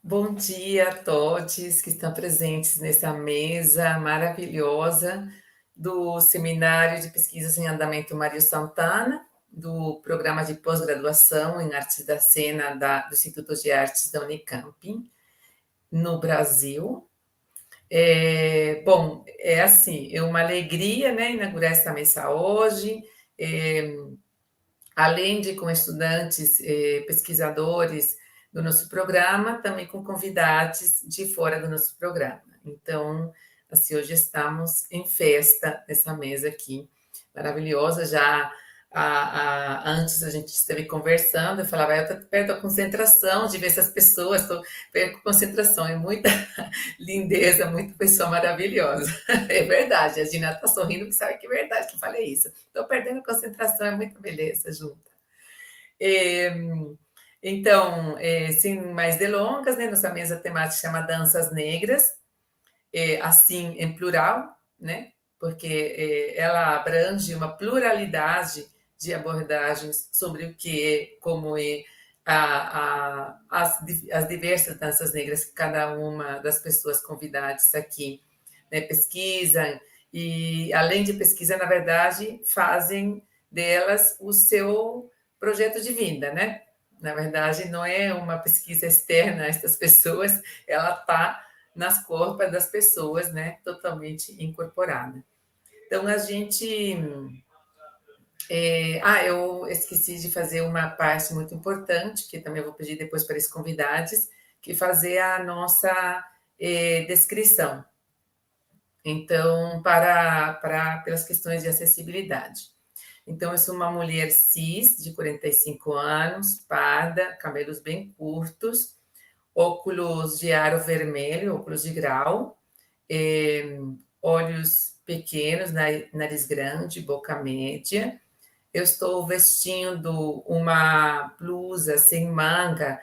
Bom dia a todos que estão presentes nessa mesa maravilhosa do Seminário de Pesquisas em Andamento Mário Santana, do Programa de Pós-Graduação em Artes da Cena do Instituto de Artes da Unicamp, no Brasil. É assim, é uma alegria, né, inaugurar esta mesa hoje, além de com estudantes, pesquisadores do nosso programa, também com convidados de fora do nosso programa. Então, assim, hoje estamos em festa nessa mesa aqui, maravilhosa. Já antes a gente esteve conversando, eu falava, eu estou perto da concentração de ver essas pessoas, estou perto da concentração, é muita lindeza, muita pessoa maravilhosa. É verdade, a Gina está sorrindo, que sabe que é verdade que eu falei isso. Estou perdendo a concentração, é muita beleza junta. Então, sem mais delongas, né, nossa mesa temática chama Danças Negras, assim, em plural, né, porque ela abrange uma pluralidade de abordagens sobre o que é, como é as diversas danças negras que cada uma das pessoas convidadas aqui, né, pesquisam, e além de pesquisa, na verdade, fazem delas o seu projeto de vida, né? Na verdade, não é uma pesquisa externa a essas pessoas, ela está nas corpas das pessoas, né? Totalmente incorporada. Então, a gente... eu esqueci de fazer uma parte muito importante, que também eu vou pedir depois para os convidados, que fazer a nossa descrição. Então, pelas questões de acessibilidade. Então, eu sou uma mulher cis, de 45 anos, parda, cabelos bem curtos, óculos de aro vermelho, óculos de grau, olhos pequenos, nariz grande, boca média. Eu estou vestindo uma blusa sem manga,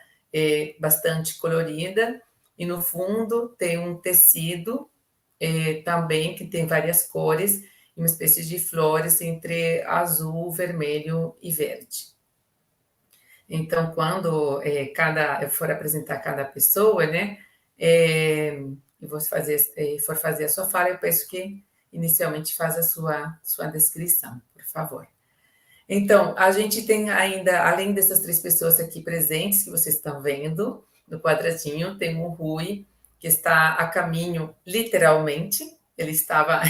bastante colorida, e no fundo tem um tecido também que tem várias cores, uma espécie de flores entre azul, vermelho e verde. Então, quando eu for apresentar cada pessoa, né, e for fazer a sua fala, eu peço que inicialmente faça a sua descrição, por favor. Então, a gente tem ainda, além dessas 3 pessoas aqui presentes, que vocês estão vendo no quadradinho, tem o Rui, que está a caminho, literalmente, ele estava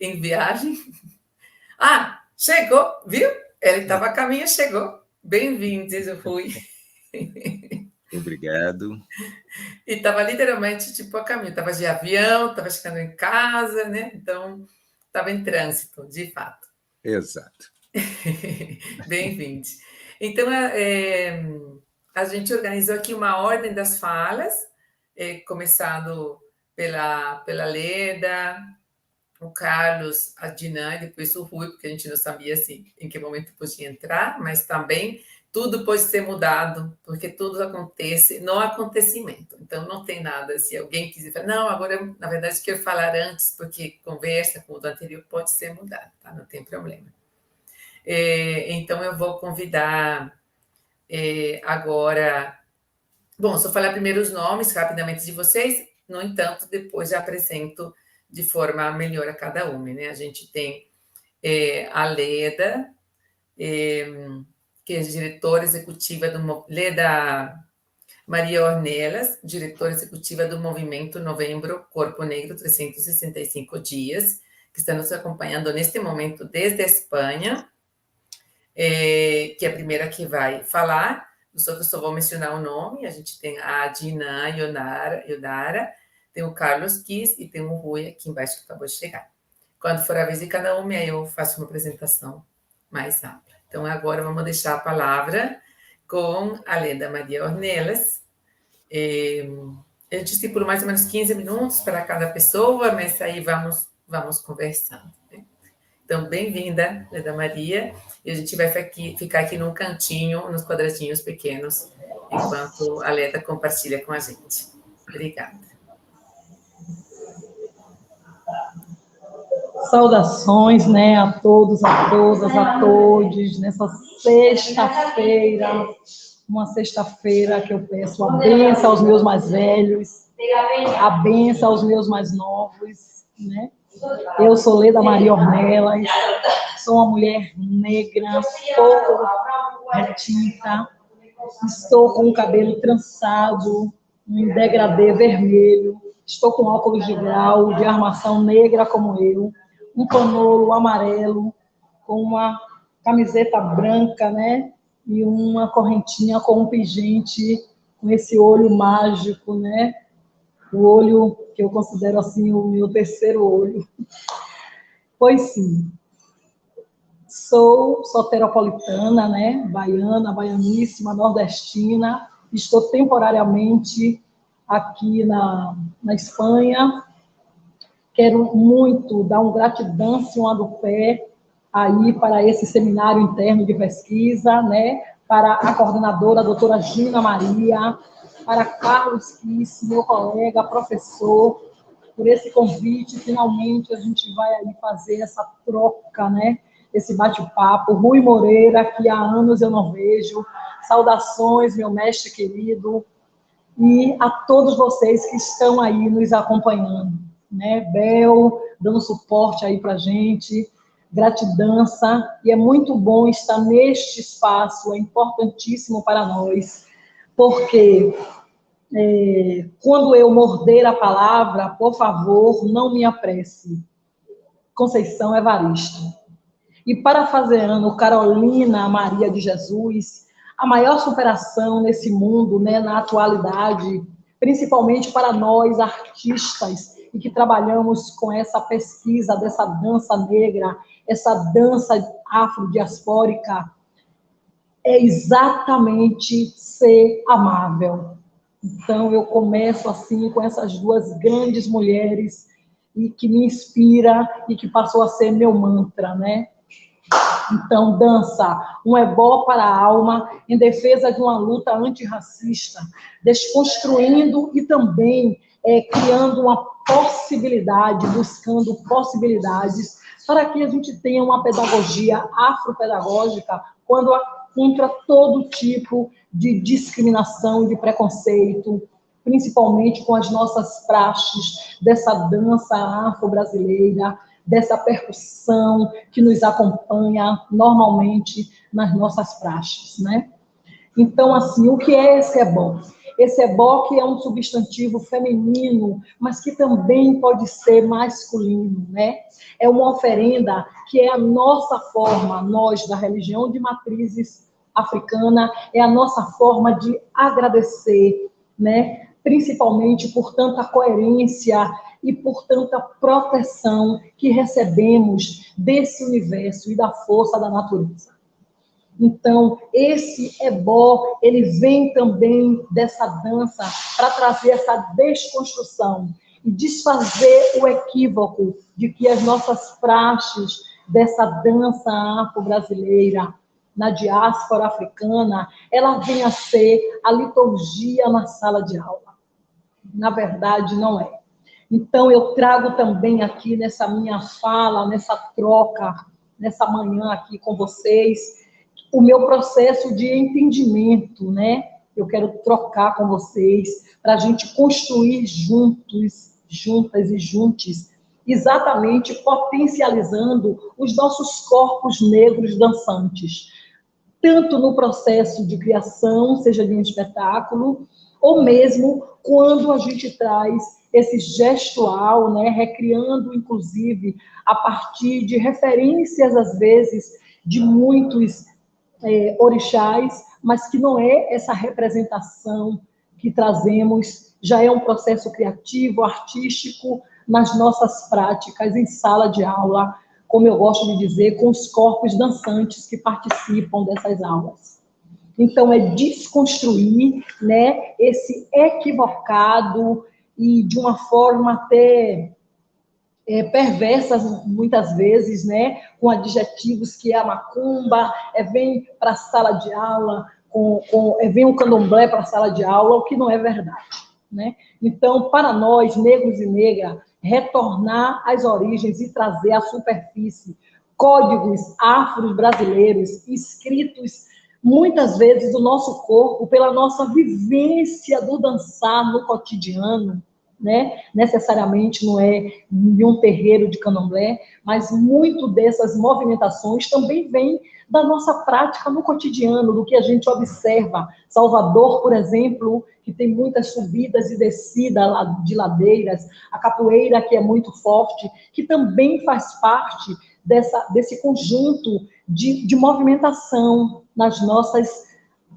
em viagem. Ah, chegou, viu? Ele estava a caminho, chegou. Bem-vindo, Rui. Obrigado. E estava literalmente, tipo, a caminho. Estava de avião, estava chegando em casa, né? Então, estava em trânsito, de fato. Exato. Bem-vindo. Então, a gente organizou aqui uma ordem das falas, começando pela Leda, o Carlos, a Dinan, e depois o Rui, porque a gente não sabia assim, em que momento podia entrar, mas também tudo pode ser mudado, porque tudo acontece no acontecimento. Então, não tem nada, se alguém quiser falar, não, agora, na verdade, quero falar antes, porque conversa com o do anterior pode ser mudado, tá? Não tem problema. Então, eu vou convidar agora... Bom, só falar primeiro os nomes rapidamente de vocês, no entanto, depois já apresento de forma melhor a cada uma, né? A gente tem a Leda, que é diretora executiva Leda Maria Ornelas, diretora executiva do Movimento Novembro Corpo Negro 365 Dias, que está nos acompanhando neste momento desde a Espanha, que é a primeira que vai falar. Os outros só vou mencionar o nome. A gente tem a Dina Yodara, tem o Carlos Kiss e tem o Rui aqui embaixo que acabou de chegar. Quando for a vez de cada um, aí eu faço uma apresentação mais ampla. Então, agora vamos deixar a palavra com a Leda Maria Ornelas. Eu estipulo mais ou menos 15 minutos para cada pessoa, mas aí vamos conversando. Então, bem-vinda, Leda Maria, e a gente vai ficar aqui num cantinho, nos quadradinhos pequenos, enquanto a Leda compartilha com a gente. Obrigada. Saudações, né, a todos, a todas, a todos, nessa sexta-feira uma sexta-feira que eu peço a bênção aos meus mais velhos, a bênção aos meus mais novos, né? Eu sou Leda Maria Ornelas, sou uma mulher negra, pouco retinta, estou com o cabelo trançado, em degradê vermelho, estou com óculos de grau, de armação negra como eu, um panolo amarelo, com uma camiseta branca, né? E uma correntinha com um pingente, com esse olho mágico, né? O olho que eu considero assim o meu terceiro olho. Pois sim, sou soteropolitana, né? Baiana, baianíssima, nordestina. Estou temporariamente aqui na Espanha. Quero muito dar um gratidão do pé aí para esse seminário interno de pesquisa, né? Para a coordenadora, a doutora Gina Maria, para Carlos Kiss, meu colega, professor, por esse convite. Finalmente a gente vai aí fazer essa troca, né? Esse bate-papo. Rui Moreira, que há anos eu não vejo. Saudações, meu mestre querido. E a todos vocês que estão aí nos acompanhando, né? Bel, dando suporte aí pra gente. Gratidão, e é muito bom estar neste espaço, é importantíssimo para nós, porque quando eu morder a palavra, por favor, não me apresse. Conceição Evaristo. E parafraseando Carolina Maria de Jesus, a maior superação nesse mundo, né, na atualidade, principalmente para nós artistas e que trabalhamos com essa pesquisa dessa dança negra, essa dança afrodiaspórica, é exatamente ser amável. Então, eu começo assim com essas duas grandes mulheres e que me inspira e que passou a ser meu mantra, né? Então, dança, um ebó para a alma, em defesa de uma luta antirracista, desconstruindo e também criando uma possibilidade, buscando possibilidades para que a gente tenha uma pedagogia afropedagógica contra todo tipo de discriminação, de preconceito, principalmente com as nossas praxes dessa dança afro-brasileira, dessa percussão que nos acompanha normalmente nas nossas praxes, né? Então, assim, o que é esse ebó? Esse ebó que é um substantivo feminino, mas que também pode ser masculino, né? É uma oferenda que é a nossa forma, nós da religião de matrizes africana, é a nossa forma de agradecer, né? Principalmente por tanta coerência e por tanta proteção que recebemos desse universo e da força da natureza. Então, esse ebó, ele vem também dessa dança para trazer essa desconstrução e desfazer o equívoco de que as nossas praxes dessa dança afro-brasileira, na diáspora africana, ela vem a ser a liturgia na sala de aula. Na verdade, não é. Então, eu trago também aqui nessa minha fala, nessa troca, nessa manhã aqui com vocês, o meu processo de entendimento, né? Eu quero trocar com vocês para a gente construir juntos, juntas e juntos, exatamente potencializando os nossos corpos negros dançantes, tanto no processo de criação, seja de um espetáculo, ou mesmo quando a gente traz esse gestual, né, recriando, inclusive, a partir de referências, às vezes, de muitos orixás, mas que não é essa representação que trazemos, já é um processo criativo, artístico, nas nossas práticas, em sala de aula, como eu gosto de dizer, com os corpos dançantes que participam dessas aulas. Então, é desconstruir, né, esse equivocado e de uma forma até perversas, muitas vezes, né, com adjetivos que é a macumba, vem para a sala de aula, vem o candomblé para a sala de aula, o que não é verdade, né? Então, para nós, negros e negras, retornar às origens e trazer à superfície códigos afro-brasileiros escritos muitas vezes o nosso corpo, pela nossa vivência do dançar no cotidiano, né? Necessariamente não é em um terreiro de candomblé, mas muito dessas movimentações também vem da nossa prática no cotidiano, do que a gente observa. Salvador, por exemplo, que tem muitas subidas e descidas de ladeiras, a capoeira, que é muito forte, que também faz parte desse conjunto de movimentação nas nossas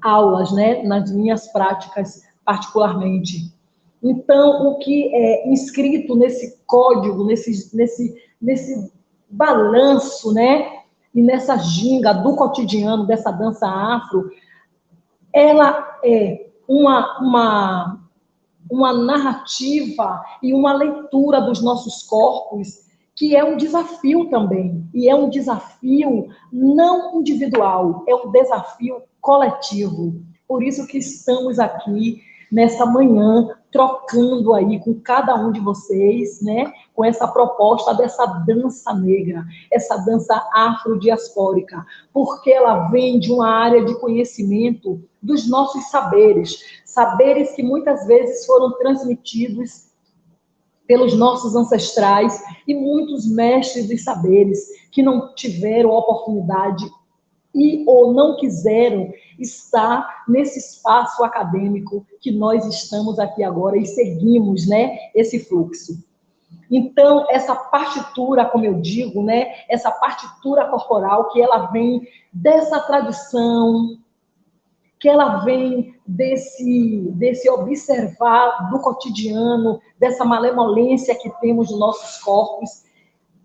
aulas, né? Nas minhas práticas, particularmente. Então, o que é inscrito nesse código, nesse balanço, né? E nessa ginga do cotidiano, dessa dança afro, ela é uma narrativa e uma leitura dos nossos corpos que é um desafio também. E é um desafio não individual, é um desafio coletivo. Por isso que estamos aqui nessa manhã, trocando aí com cada um de vocês, né, com essa proposta dessa dança negra, essa dança afrodiaspórica, porque ela vem de uma área de conhecimento dos nossos saberes, saberes que muitas vezes foram transmitidos pelos nossos ancestrais e muitos mestres dos saberes que não tiveram oportunidade e ou não quiseram estar nesse espaço acadêmico que nós estamos aqui agora e seguimos, né, esse fluxo. Então, essa partitura, como eu digo, né, essa partitura corporal, que ela vem dessa tradição, que ela vem desse observar do cotidiano, dessa malemolência que temos nos nossos corpos,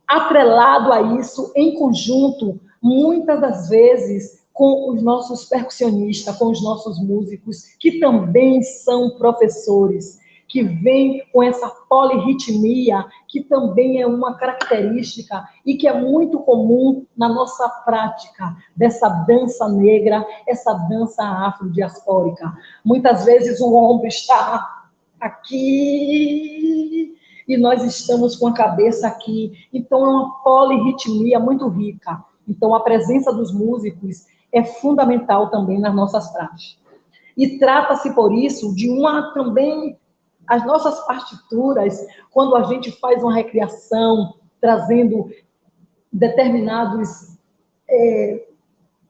atrelado a isso, em conjunto, muitas das vezes, com os nossos percussionistas, com os nossos músicos, que também são professores, que vêm com essa polirritmia, que também é uma característica e que é muito comum na nossa prática dessa dança negra, essa dança afrodiaspórica. Muitas vezes o ombro está aqui e nós estamos com a cabeça aqui. Então, é uma polirritmia muito rica. Então, a presença dos músicos é fundamental também nas nossas práticas. E trata-se, por isso, de também, as nossas partituras, quando a gente faz uma recriação, trazendo determinados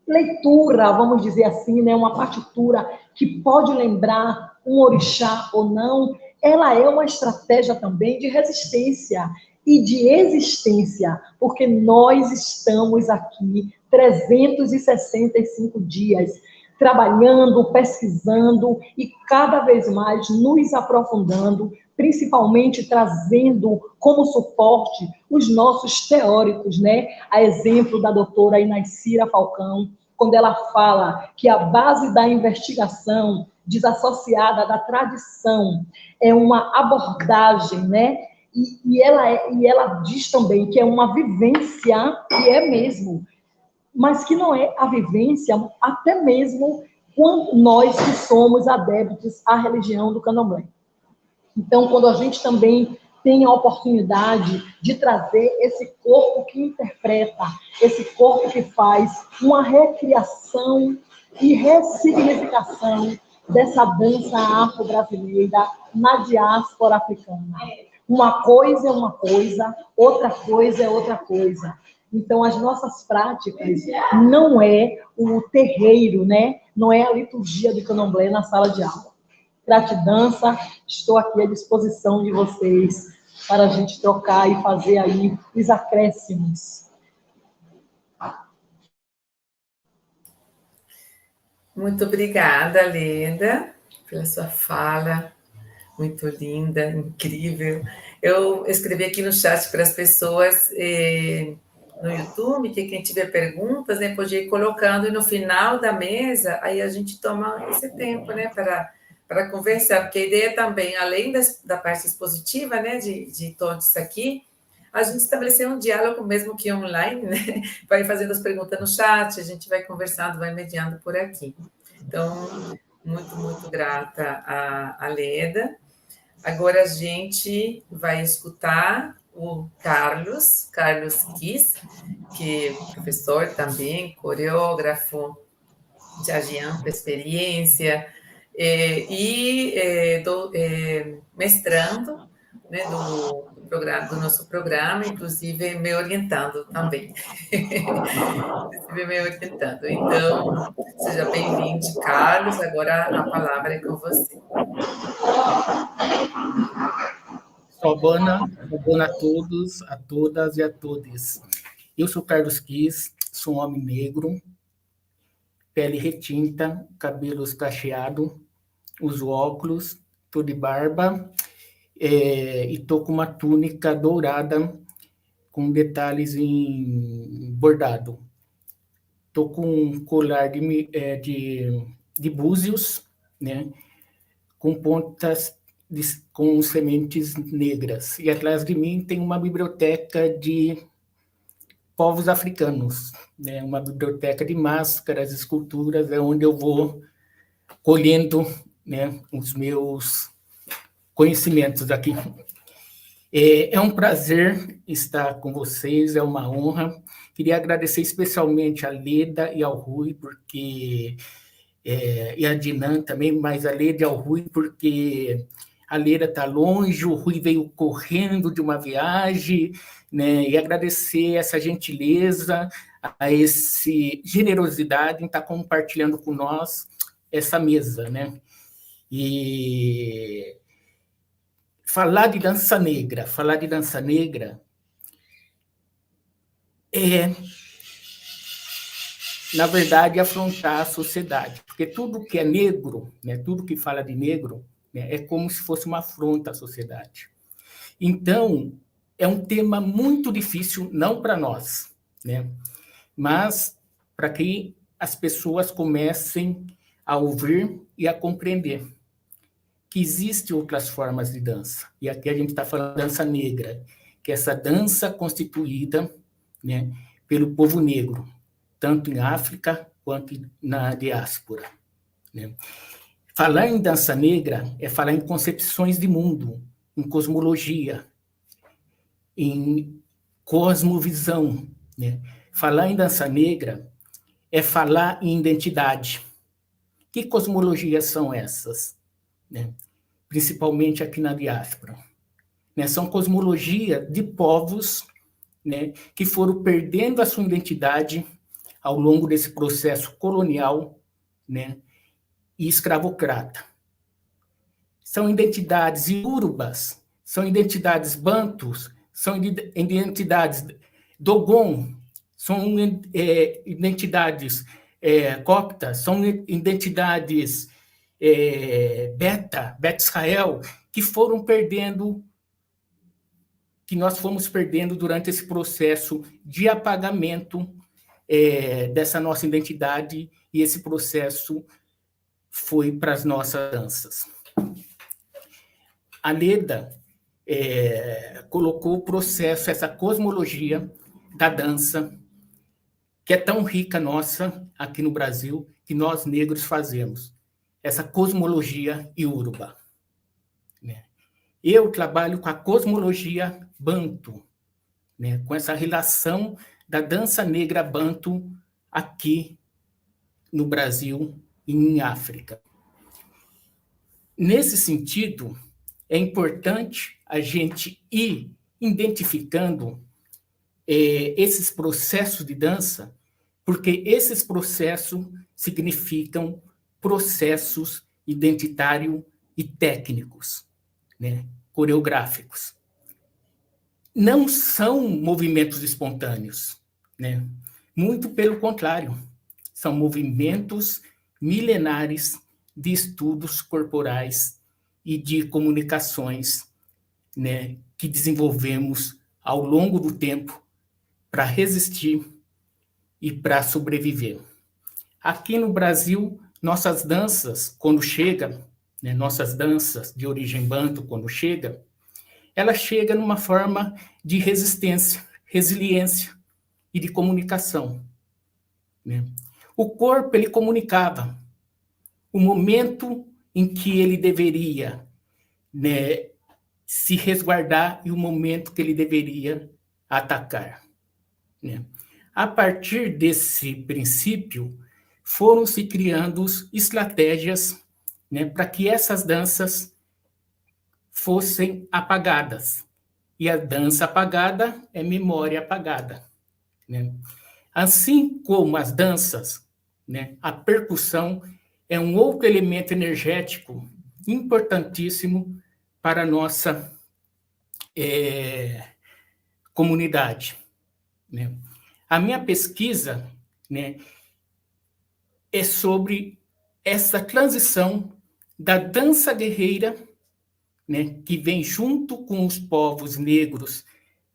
leitura, vamos dizer assim, né, uma partitura que pode lembrar um orixá ou não, ela é uma estratégia também de resistência e de existência, porque nós estamos aqui 365 dias trabalhando, pesquisando e cada vez mais nos aprofundando, principalmente trazendo como suporte os nossos teóricos, né? A exemplo da doutora Inaicira Falcão, quando ela fala que a base da investigação desassociada da tradição é uma abordagem, né? E ela diz também que é uma vivência, que é mesmo, mas que não é a vivência, até mesmo quando nós que somos adeptos à religião do candomblé. Então, quando a gente também tem a oportunidade de trazer esse corpo que interpreta, esse corpo que faz uma recriação e ressignificação dessa dança afro-brasileira na diáspora africana. Uma coisa é uma coisa, outra coisa é outra coisa. Então, as nossas práticas não é o terreiro, né? Não é a liturgia do candomblé na sala de aula. Gratidança, estou aqui à disposição de vocês para a gente trocar e fazer aí os acréscimos. Muito obrigada, Leda, pela sua fala, muito linda, incrível. Eu escrevi aqui no chat para as pessoas no YouTube, que quem tiver perguntas, né, pode ir colocando, e no final da mesa, aí a gente toma esse tempo, né, para conversar, porque a ideia também, além da parte expositiva, né, de todos isso aqui, a gente estabelecer um diálogo mesmo que online, né, vai fazendo as perguntas no chat, a gente vai conversando, vai mediando por aqui. Então, muito, muito grata a Leda. Agora a gente vai escutar o Carlos Kiss, que é professor também, coreógrafo, já de ampla experiência, mestrando, né, do nosso programa, inclusive me orientando também. Inclusive me orientando. Então, seja bem-vindo, Carlos. Agora a palavra é com você. Boa a todos, a todas e a todos. Eu sou Carlos Kiss, sou um homem negro, pele retinta, cabelos cacheados, uso óculos, tô de barba, e tô com uma túnica dourada com detalhes em bordado. Tô com um colar de búzios, né, com pontas com sementes negras. E atrás de mim tem uma biblioteca de povos africanos, né? Uma biblioteca de máscaras, esculturas, é onde eu vou colhendo, né, os meus conhecimentos aqui. É um prazer estar com vocês, é uma honra. Queria agradecer especialmente a Leda e ao Rui, porque e a Dinan também, mas a Leda e ao Rui, porque a Leda está longe, o Rui veio correndo de uma viagem, né? E agradecer essa gentileza, a essa generosidade em estar compartilhando com nós essa mesa, né? E falar de dança negra é, na verdade, afrontar a sociedade, porque tudo que é negro, né, tudo que fala de negro, né, é como se fosse uma afronta à sociedade. Então, é um tema muito difícil, não para nós, né, mas para que as pessoas comecem a ouvir e a compreender que existem outras formas de dança. E aqui a gente está falando de dança negra, que é essa dança constituída, né, pelo povo negro, tanto em África quanto na diáspora, né? Falar em dança negra é falar em concepções de mundo, em cosmologia, em cosmovisão, né? Falar em dança negra é falar em identidade. Que cosmologias são essas, né? Principalmente aqui na diáspora, né? São cosmologias de povos, né, que foram perdendo a sua identidade ao longo desse processo colonial, né, e escravocrata. São identidades iorubas, são identidades bantus, são identidades dogon, são identidades coptas, são identidades Beta Israel, que foram perdendo, que nós fomos perdendo durante esse processo de apagamento dessa nossa identidade, e esse processo foi para as nossas danças. A Leda colocou o processo, essa cosmologia da dança, que é tão rica nossa aqui no Brasil, que nós negros fazemos, essa cosmologia iorubá, né? Eu trabalho com a cosmologia bantu, né, com essa relação da dança negra bantu aqui no Brasil e em África. Nesse sentido, é importante a gente ir identificando esses processos de dança, porque esses processos significam processos identitários e técnicos, né, coreográficos. Não são movimentos espontâneos, né? Muito pelo contrário, são movimentos milenares de estudos corporais e de comunicações, né, que desenvolvemos ao longo do tempo para resistir e para sobreviver. Aqui no Brasil, nossas danças, quando chegam, né, nossas danças de origem banto, quando chegam, ela chega numa forma de resistência, resiliência e de comunicação, né? O corpo, ele comunicava o momento em que ele deveria, né, se resguardar e o momento que ele deveria atacar, né? A partir desse princípio, foram se criando estratégias, né, para que essas danças fossem apagadas. E a dança apagada é memória apagada, né? Assim como as danças, né, a percussão é um outro elemento energético importantíssimo para a nossa comunidade, né? A minha pesquisa, né, é sobre essa transição da dança guerreira, né, que vem junto com os povos negros,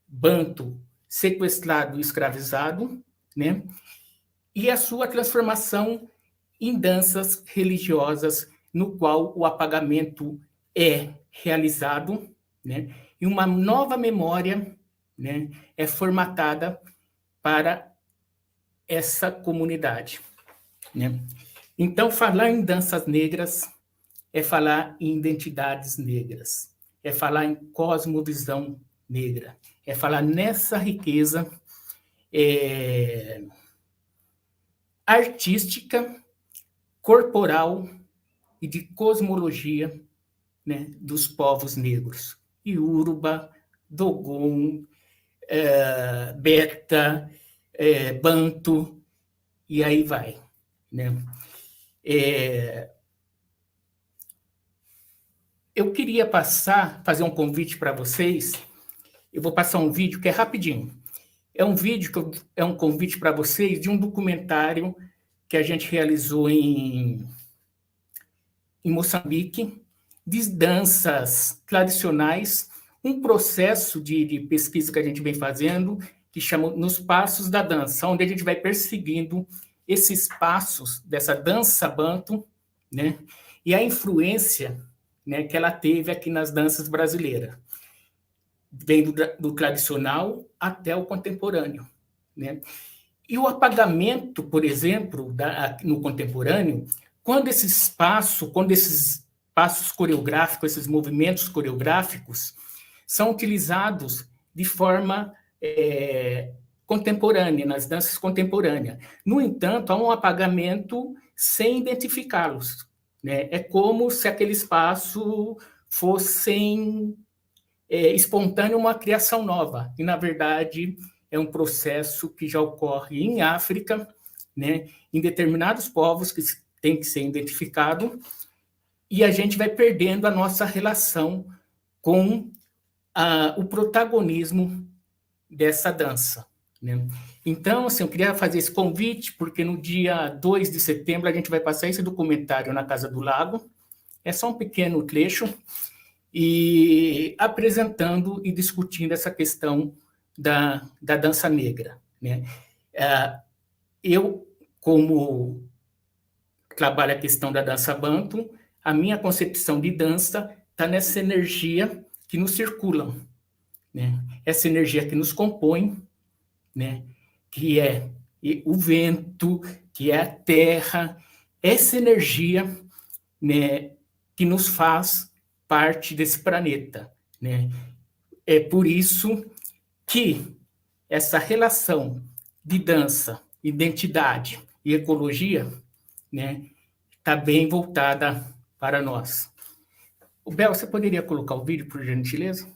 banto, sequestrado e escravizado, né, e a sua transformação em danças religiosas, no qual o apagamento é realizado, né, e uma nova memória, né, é formatada para essa comunidade, né? Então, falar em danças negras é falar em identidades negras, é falar em cosmovisão negra, é falar nessa riqueza artística, corporal e de cosmologia, né, dos povos negros. Iorubá, Dogon, Beta, Banto, e aí vai, né? Eu queria fazer um convite para vocês. Eu vou passar um vídeo que é rapidinho. É um convite para vocês de um documentário que a gente realizou em Moçambique, de danças tradicionais, um processo de pesquisa que a gente vem fazendo, que chama Nos Passos da Dança, onde a gente vai perseguindo esses passos dessa dança banto, né, e a influência, né, que ela teve aqui nas danças brasileiras, vem do tradicional até o contemporâneo, né? E o apagamento, por exemplo, no contemporâneo, quando esses passos coreográficos, esses movimentos coreográficos, são utilizados de forma contemporânea, nas danças contemporâneas. No entanto, há um apagamento sem identificá-los, né? É como se aquele espaço fossem espontâneo, uma criação nova. E, na verdade, é um processo que já ocorre em África, né? Em determinados povos que tem que ser identificado, e a gente vai perdendo a nossa relação com o protagonismo dessa dança, né? Então, assim, eu queria fazer esse convite, porque no dia 2 de setembro a gente vai passar esse documentário na Casa do Lago, é só um pequeno trecho, e apresentando e discutindo essa questão da dança negra, né? Eu, como trabalho a questão da dança banto, a minha concepção de dança está nessa energia que nos circula, né? Essa energia que nos compõe, né? Que é o vento, que é a terra, essa energia, né, que nos faz parte desse planeta, né? É por isso que essa relação de dança, identidade e ecologia, né, está bem voltada para nós. O Bel, você poderia colocar o vídeo, por gentileza?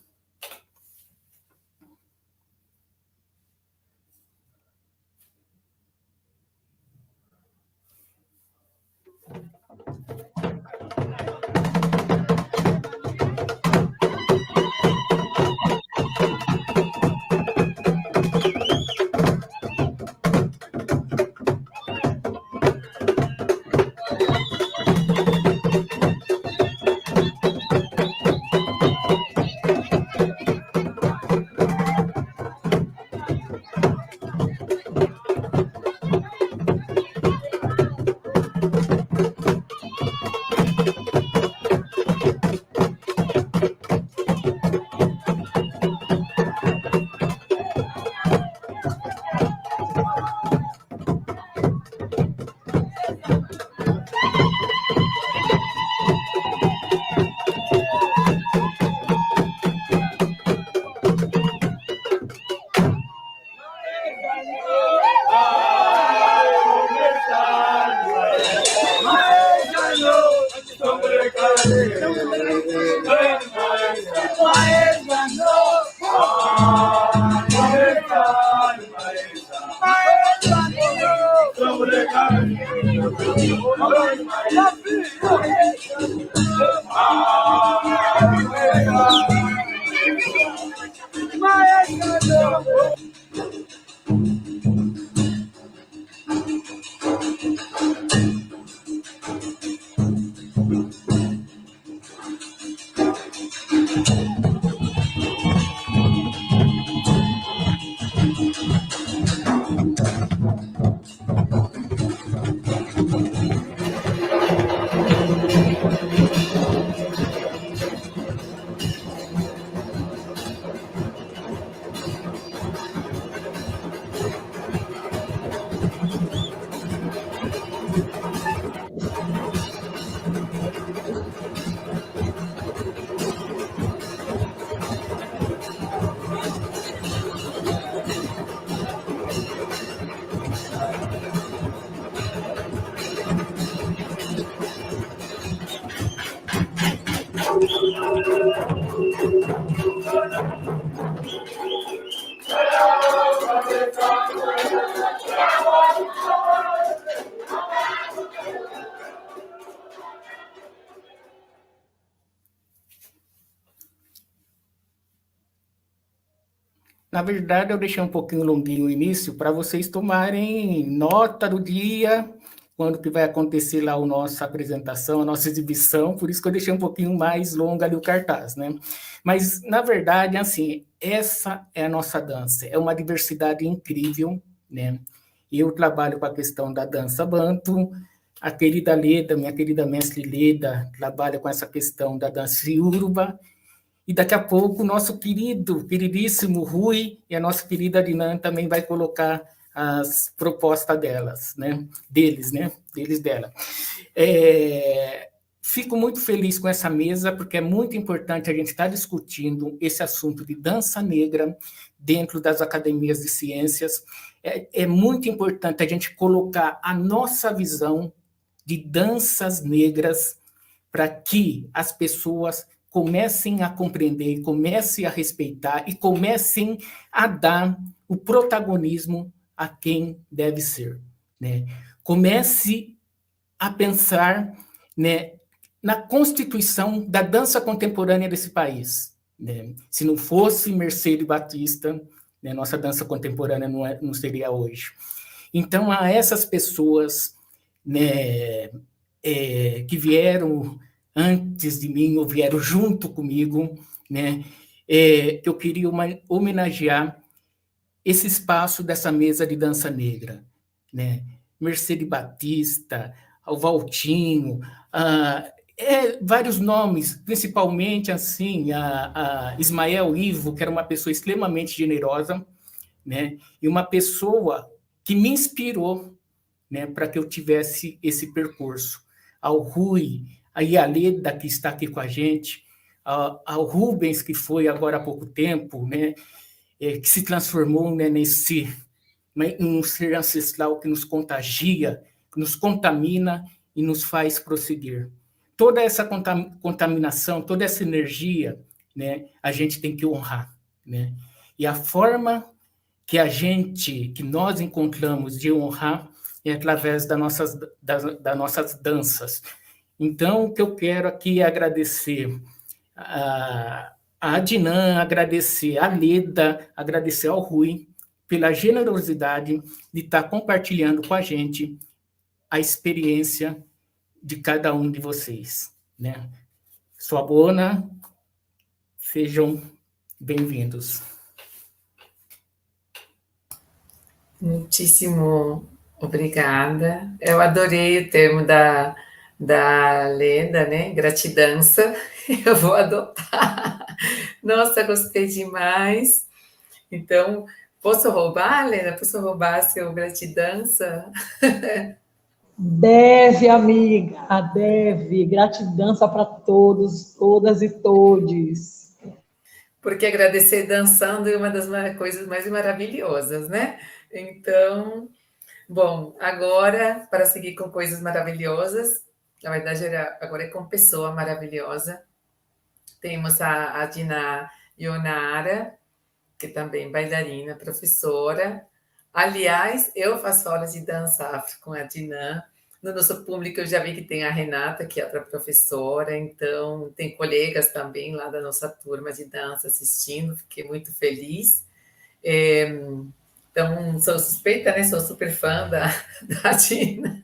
Na verdade, eu deixei um pouquinho longuinho o início para vocês tomarem nota do dia, quando que vai acontecer lá a nossa apresentação, a nossa exibição, por isso que eu deixei um pouquinho mais longa ali o cartaz, né? Mas, na verdade, assim, essa é a nossa dança, é uma diversidade incrível, né? Eu trabalho com a questão da dança banto, a querida Leda, minha querida mestre Leda, trabalha com essa questão da dança iuruba, e daqui a pouco o nosso queridíssimo Rui e a nossa querida Dinan também vai colocar as propostas deles, dela. Fico muito feliz com essa mesa, porque é muito importante a gente estar discutindo esse assunto de dança negra dentro das academias de ciências. É muito importante a gente colocar a nossa visão de danças negras para que as pessoas comecem a compreender, comecem a respeitar e comecem a dar o protagonismo a quem deve ser, né? Comece a pensar, né, na constituição da dança contemporânea desse país, né? Se não fosse Mercedes Batista, né, nossa dança contemporânea não seria hoje. Então, a essas pessoas, né, que vieram antes de mim, ou vieram junto comigo, né? Eu queria homenagear esse espaço dessa mesa de dança negra, né? Mercedes Batista, o Valtinho, vários nomes, principalmente assim, a Ismael Ivo, que era uma pessoa extremamente generosa, né? E uma pessoa que me inspirou, né, para que eu tivesse esse percurso. Ao Rui, a Leda, que está aqui com a gente, ao Rubens, que foi agora há pouco tempo, né, que se transformou, né, num ser ancestral que nos contagia, que nos contamina e nos faz prosseguir. Toda essa contaminação, toda essa energia, né, a gente tem que honrar, né? E a forma que nós encontramos de honrar é através das nossas danças. Então, o que eu quero aqui é agradecer a Dinan, agradecer a Leda, agradecer ao Rui pela generosidade de estar compartilhando com a gente a experiência de cada um de vocês, né? Sua bona, sejam bem-vindos. Muitíssimo obrigada. Eu adorei o termo da Leda, né? Gratidança. Eu vou adotar. Nossa, gostei demais. Então, posso roubar, Leda? Posso roubar seu gratidança? Deve, amiga, deve. Gratidança para todos, todas e todes. Porque agradecer dançando é uma das coisas mais maravilhosas, né? Então, bom, agora, para seguir com coisas maravilhosas, Na verdade, agora é com pessoa maravilhosa. Temos a Dina Ionara, que também é bailarina, professora. Aliás, eu faço aulas de dança afro com a Dinan. No nosso público, eu já vi que tem a Renata, que é outra professora, então tem colegas também lá da nossa turma de dança assistindo, fiquei muito feliz. Então, sou suspeita, né? Sou super fã da Dina.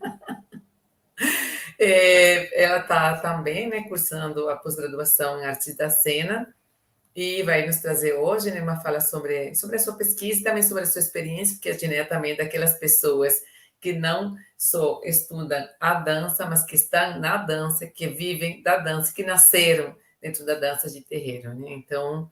Ela está também, né, cursando a pós-graduação em Artes da Cena, e vai nos trazer hoje, né, uma fala sobre a sua pesquisa e também sobre a sua experiência, porque a Diné também é daquelas pessoas que não só estudam a dança, mas que estão na dança, que vivem da dança, que nasceram dentro da dança de terreiro, né? Então,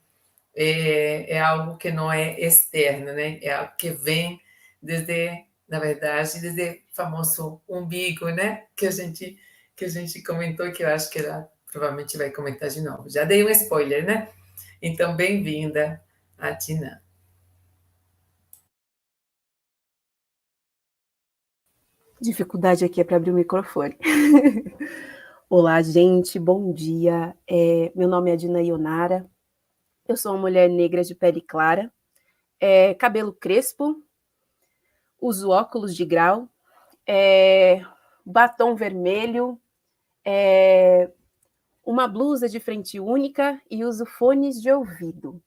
é algo que não é externo, né? É algo que vem desde, na verdade, desde o famoso umbigo, né? Que a gente comentou, e que eu acho que ela provavelmente vai comentar de novo. Já dei um spoiler, né? Então, bem-vinda, Atina. Dificuldade aqui é para abrir o microfone. Olá, gente, bom dia. Meu nome é Dina Ionara, eu sou uma mulher negra de pele clara, cabelo crespo, uso óculos de grau, batom vermelho, uma blusa de frente única e uso fones de ouvido.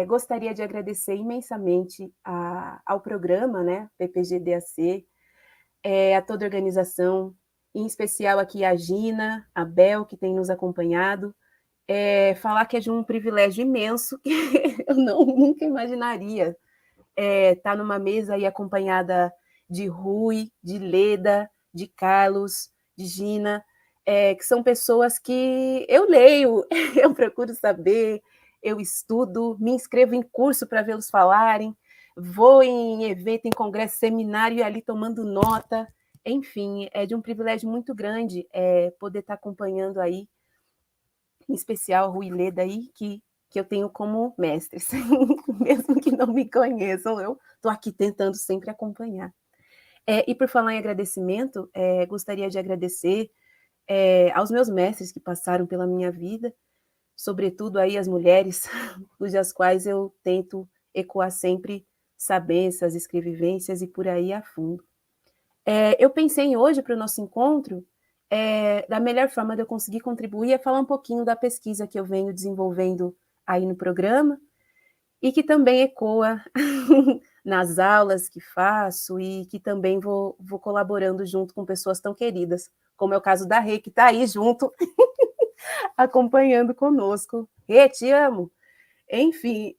Gostaria de agradecer imensamente ao programa, né, PPG-DAC, a toda a organização, em especial aqui a Gina, a Bel, que tem nos acompanhado, falar que é de um privilégio imenso, que eu nunca imaginaria estar numa mesa aí acompanhada de Rui, de Leda, de Carlos, de Gina, que são pessoas que eu leio, eu procuro saber, eu estudo, me inscrevo em curso para vê-los falarem, vou em evento, em congresso, seminário, e ali tomando nota. Enfim, é de um privilégio muito grande poder estar acompanhando aí, em especial Rui e Leda aí, que eu tenho como mestres, mesmo que não me conheçam, eu estou aqui tentando sempre acompanhar. E por falar em agradecimento, gostaria de agradecer aos meus mestres que passaram pela minha vida, sobretudo aí as mulheres, cujas quais eu tento ecoar sempre sabenças, escrevivências e por aí a fundo. Eu pensei hoje para o nosso encontro, da melhor forma de eu conseguir contribuir é falar um pouquinho da pesquisa que eu venho desenvolvendo aí no programa e que também ecoa nas aulas que faço e que também vou colaborando junto com pessoas tão queridas, como é o caso da Rê, que está aí junto, acompanhando conosco. Rê, te amo! Enfim,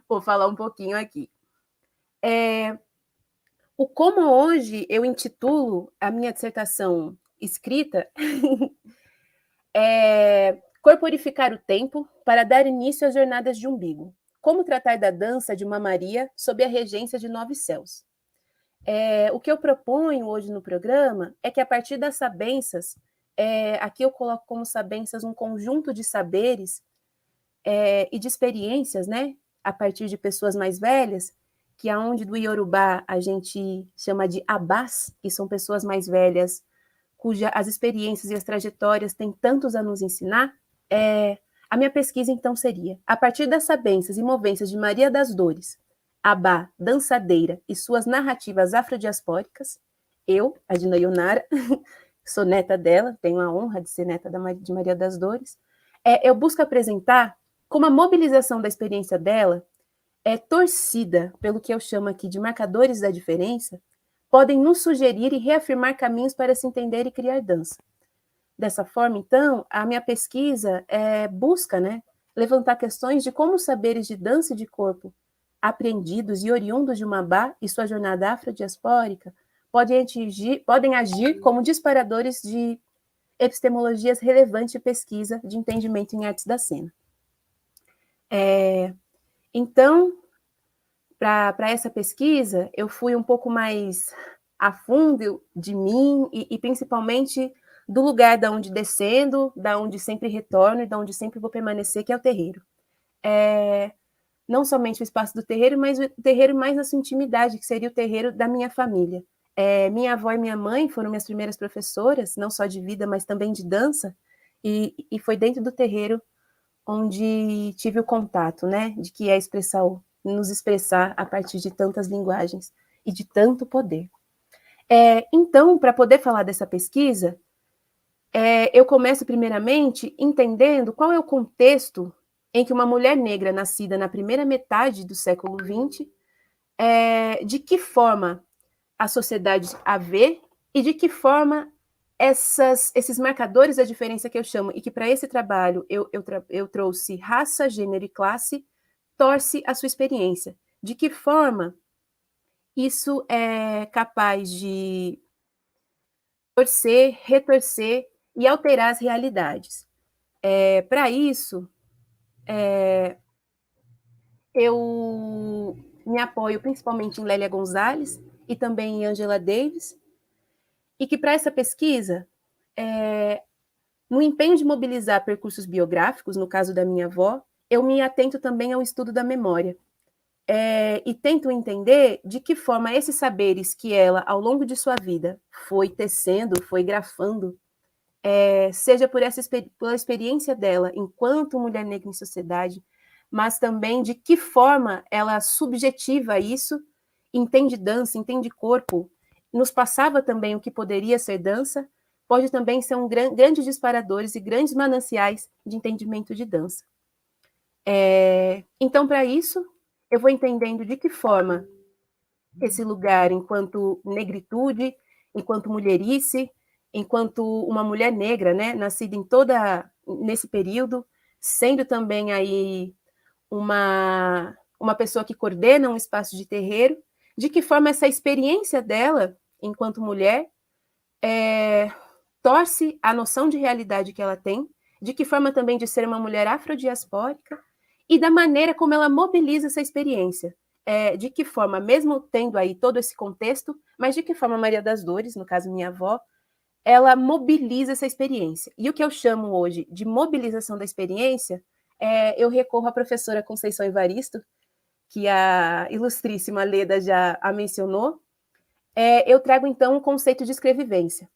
vou falar um pouquinho aqui. O como hoje eu intitulo a minha dissertação escrita Corporificar o tempo para dar início às jornadas de umbigo. Como tratar da dança de uma Maria sob a regência de 9 céus. O que eu proponho hoje no programa é que a partir das sabenças, aqui eu coloco como sabenças um conjunto de saberes e de experiências, né, a partir de pessoas mais velhas, que aonde do Iorubá a gente chama de abás, que são pessoas mais velhas, cujas as experiências e as trajetórias têm tantos a nos ensinar, a minha pesquisa, então, seria, a partir das sabenças e movências de Maria das Dores, Abá, dançadeira e suas narrativas afrodiaspóricas, eu, a Dina Ionara, sou neta dela, tenho a honra de ser neta de Maria das Dores, eu busco apresentar como a mobilização da experiência dela torcida pelo que eu chamo aqui de marcadores da diferença, podem nos sugerir e reafirmar caminhos para se entender e criar dança. Dessa forma, então, a minha pesquisa busca, né, levantar questões de como os saberes de dança e de corpo apreendidos e oriundos de uma Abá e sua jornada afrodiaspórica podem agir como disparadores de epistemologias relevantes de pesquisa de entendimento em artes da cena. Então, para essa pesquisa, eu fui um pouco mais a fundo de mim e principalmente do lugar da onde descendo, da onde sempre retorno e da onde sempre vou permanecer, que é o terreiro. Não somente o espaço do terreiro, mas o terreiro mais na sua intimidade, que seria o terreiro da minha família. Minha avó e minha mãe foram minhas primeiras professoras, não só de vida, mas também de dança, e foi dentro do terreiro onde tive o contato, né, de que é nos expressar a partir de tantas linguagens e de tanto poder. Então, para poder falar dessa pesquisa, eu começo primeiramente entendendo qual é o contexto em que uma mulher negra nascida na primeira metade do século XX, de que forma a sociedade a vê e de que forma esses marcadores da diferença que eu chamo, e que para esse trabalho eu trouxe raça, gênero e classe, torce a sua experiência. De que forma isso é capaz de torcer, retorcer e alterar as realidades. Para isso, eu me apoio principalmente em Lélia Gonzalez e também em Angela Davis, e que para essa pesquisa, no empenho de mobilizar percursos biográficos, no caso da minha avó, eu me atento também ao estudo da memória. E tento entender de que forma esses saberes que ela, ao longo de sua vida, foi tecendo, foi grafando, seja pela experiência dela enquanto mulher negra em sociedade, mas também de que forma ela subjetiva isso, entende dança, entende corpo, nos passava também o que poderia ser dança, pode também ser grandes disparadores e grandes mananciais de entendimento de dança. Então, para isso, eu vou entendendo de que forma esse lugar, enquanto negritude, enquanto mulherice, enquanto uma mulher negra, né, nascida nesse período, sendo também aí uma pessoa que coordena um espaço de terreiro, de que forma essa experiência dela, enquanto mulher, torce a noção de realidade que ela tem, de que forma também de ser uma mulher afrodiaspórica, e da maneira como ela mobiliza essa experiência. De que forma, mesmo tendo aí todo esse contexto, mas de que forma a Maria das Dores, no caso minha avó, ela mobiliza essa experiência. E o que eu chamo hoje de mobilização da experiência, eu recorro à professora Conceição Evaristo, que a ilustríssima Leda já a mencionou. Eu trago, então, o conceito de escrevivência.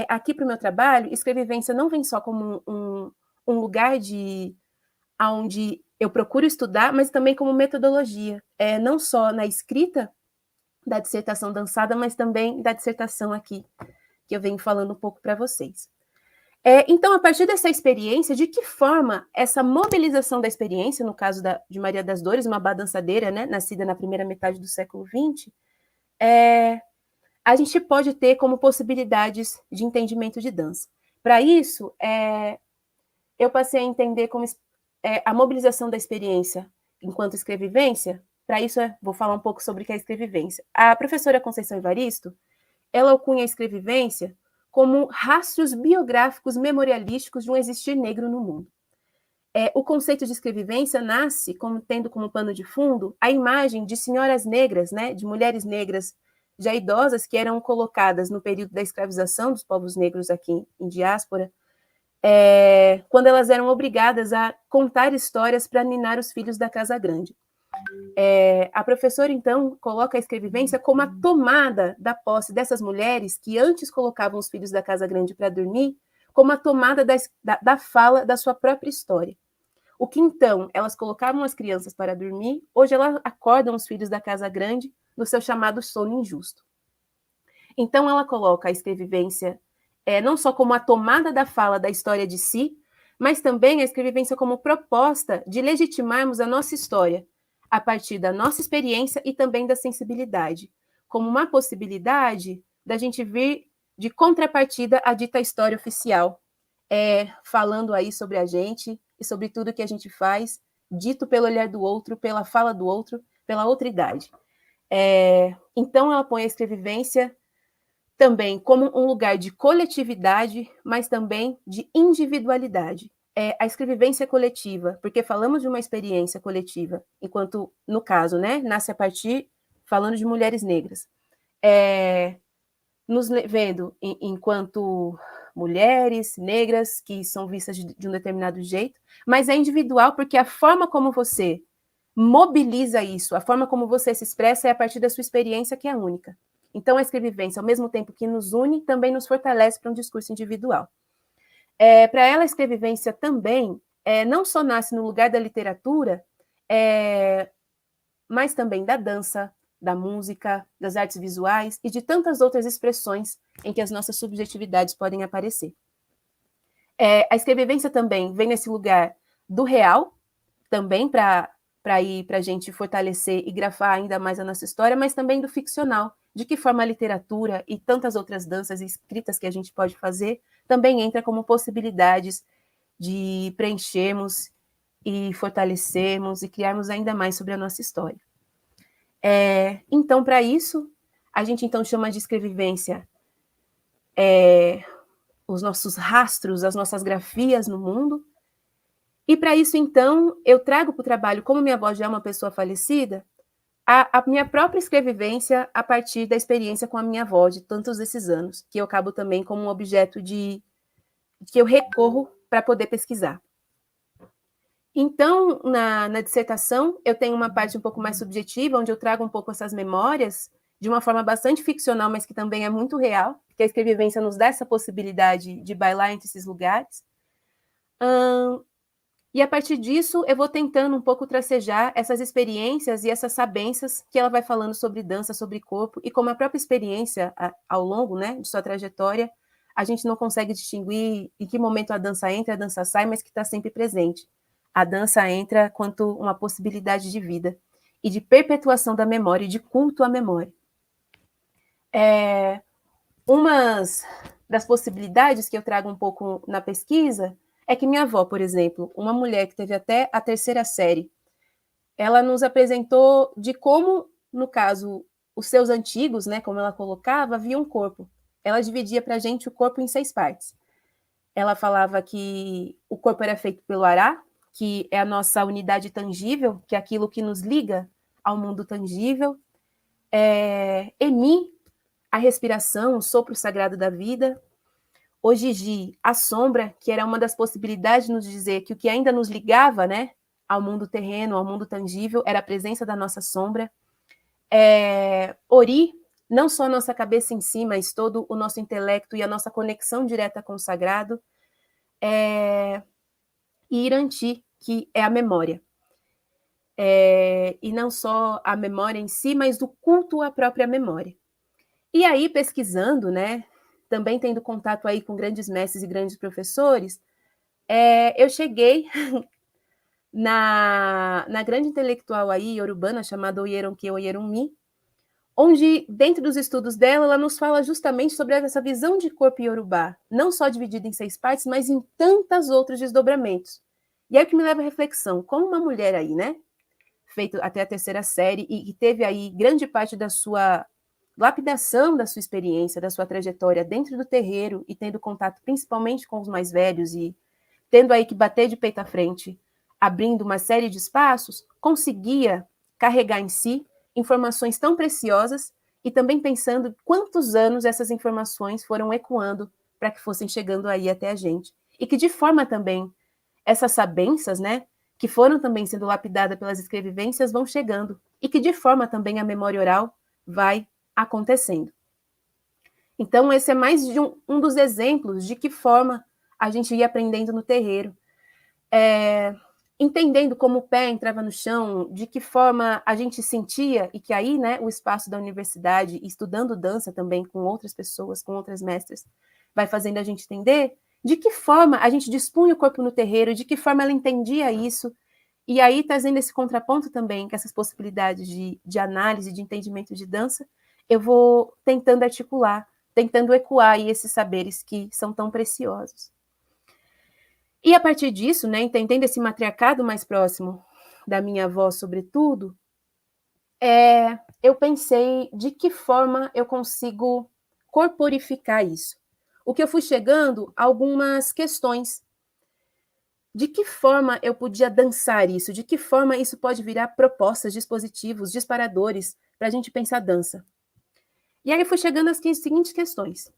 Aqui para o meu trabalho, escrevivência não vem só como um lugar onde eu procuro estudar, mas também como metodologia, não só na escrita da dissertação dançada, mas também da dissertação aqui, que eu venho falando um pouco para vocês. Então, a partir dessa experiência, de que forma essa mobilização da experiência, no caso de Maria das Dores, uma badançadeira, né, nascida na primeira metade do século XX, a gente pode ter como possibilidades de entendimento de dança. Para isso, eu passei a entender como a mobilização da experiência enquanto escrevivência. Para isso, vou falar um pouco sobre o que é escrevivência. A professora Conceição Evaristo, ela alcunha a escrevivência como rastros biográficos memorialísticos de um existir negro no mundo. O conceito de escrevivência nasce tendo como pano de fundo a imagem de senhoras negras, né, de mulheres negras já idosas que eram colocadas no período da escravização dos povos negros aqui em diáspora, quando elas eram obrigadas a contar histórias para ninar os filhos da Casa Grande. A professora, então, coloca a escrevivência como a tomada da posse dessas mulheres que antes colocavam os filhos da Casa Grande para dormir, como a tomada da fala da sua própria história. O que, então, elas colocavam as crianças para dormir, hoje elas acordam os filhos da Casa Grande no seu chamado sono injusto. Então, ela coloca a escrevivência não só como a tomada da fala da história de si, mas também a escrevivência como proposta de legitimarmos a nossa história a partir da nossa experiência e também da sensibilidade, como uma possibilidade da gente vir de contrapartida à dita história oficial, falando aí sobre a gente e sobre tudo que a gente faz, dito pelo olhar do outro, pela fala do outro, pela outridade. Então, ela põe a escrevivência também como um lugar de coletividade, mas também de individualidade. A escrevivência coletiva, porque falamos de uma experiência coletiva, enquanto, no caso, né, nasce a partir, falando de mulheres negras, nos vendo enquanto mulheres negras que são vistas de um determinado jeito, mas é individual porque a forma como você mobiliza isso, a forma como você se expressa é a partir da sua experiência que é única. Então, a escrevivência, ao mesmo tempo que nos une, também nos fortalece para um discurso individual. Para ela, a escrevivência também não só nasce no lugar da literatura, mas também da dança, da música, das artes visuais e de tantas outras expressões em que as nossas subjetividades podem aparecer. A escrevivência também vem nesse lugar do real, também para a gente fortalecer e grafar ainda mais a nossa história, mas também do ficcional, de que forma a literatura e tantas outras danças e escritas que a gente pode fazer também entra como possibilidades de preenchermos e fortalecermos e criarmos ainda mais sobre a nossa história. Então, para isso, a gente então chama de escrevivência os nossos rastros, as nossas grafias no mundo. E para isso, então, eu trago para o trabalho, como minha avó já é uma pessoa falecida, a minha própria escrevivência a partir da experiência com a minha avó de tantos desses anos, que eu acabo também como um objeto que eu recorro para poder pesquisar. Então, na dissertação, eu tenho uma parte um pouco mais subjetiva, onde eu trago um pouco essas memórias de uma forma bastante ficcional, mas que também é muito real, porque a escrevivência nos dá essa possibilidade de bailar entre esses lugares. E a partir disso, eu vou tentando um pouco tracejar essas experiências e essas sabências que ela vai falando sobre dança, sobre corpo, e como a própria experiência, ao longo, né, de sua trajetória, a gente não consegue distinguir em que momento a dança entra, a dança sai, mas que está sempre presente. A dança entra quanto uma possibilidade de vida e de perpetuação da memória e de culto à memória. Uma das possibilidades que eu trago um pouco na pesquisa é que minha avó, por exemplo, uma mulher que teve até a 3ª série, ela nos apresentou de como, no caso, os seus antigos, né, como ela colocava, viam um corpo. Ela dividia para a gente o corpo em 6 partes. Ela falava que o corpo era feito pelo ará, que é a nossa unidade tangível, que é aquilo que nos liga ao mundo tangível. Emi, a respiração, o sopro sagrado da vida. Ogigi, a sombra, que era uma das possibilidades de nos dizer que o que ainda nos ligava, né, ao mundo terreno, ao mundo tangível, era a presença da nossa sombra. Ori, não só a nossa cabeça em si, mas todo o nosso intelecto e a nossa conexão direta com o sagrado. E Iranti, que é a memória. E não só a memória em si, mas do culto à própria memória. E aí, pesquisando, né, também tendo contato aí com grandes mestres e grandes professores, eu cheguei na grande intelectual aí, iorubana, chamada Oyeronke Oyerunmi, onde, dentro dos estudos dela, ela nos fala justamente sobre essa visão de corpo iorubá, não só dividida em 6 partes, mas em tantos outros desdobramentos. E é o que me leva à reflexão, como uma mulher aí, né, feito até a 3ª série, e teve aí grande parte da sua lapidação da sua experiência, da sua trajetória dentro do terreiro e tendo contato principalmente com os mais velhos e tendo aí que bater de peito à frente, abrindo uma série de espaços, conseguia carregar em si informações tão preciosas e também pensando quantos anos essas informações foram ecoando para que fossem chegando aí até a gente. E que de forma também essas sabências, né, que foram também sendo lapidadas pelas escrevivências, vão chegando. E que de forma também a memória oral vai acontecendo. Então, esse é mais de um dos exemplos de que forma a gente ia aprendendo no terreiro. Entendendo como o pé entrava no chão, de que forma a gente sentia, e que aí, né, o espaço da universidade, estudando dança também com outras pessoas, com outras mestras, vai fazendo a gente entender de que forma a gente dispunha o corpo no terreiro, de que forma ela entendia isso, e aí trazendo esse contraponto também, com essas possibilidades de análise, de entendimento de dança, eu vou tentando articular, tentando ecoar aí esses saberes que são tão preciosos. E a partir disso, né, entendendo esse matriarcado mais próximo da minha avó, sobretudo, eu pensei de que forma eu consigo corporificar isso. O que eu fui chegando a algumas questões. De que forma eu podia dançar isso? De que forma isso pode virar propostas, dispositivos, disparadores para a gente pensar dança? E aí eu fui chegando às seguintes questões.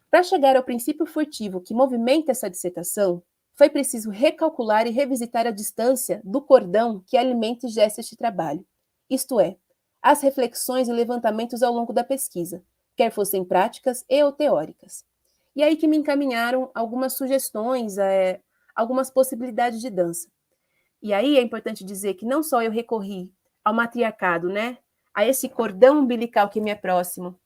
Para chegar ao princípio furtivo que movimenta essa dissertação, foi preciso recalcular e revisitar a distância do cordão que alimenta e gesta este trabalho, isto é, as reflexões e levantamentos ao longo da pesquisa, quer fossem práticas e ou teóricas. E aí que me encaminharam algumas sugestões, algumas possibilidades de dança. E aí é importante dizer que não só eu recorri ao matriarcado, né, a esse cordão umbilical que me é próximo,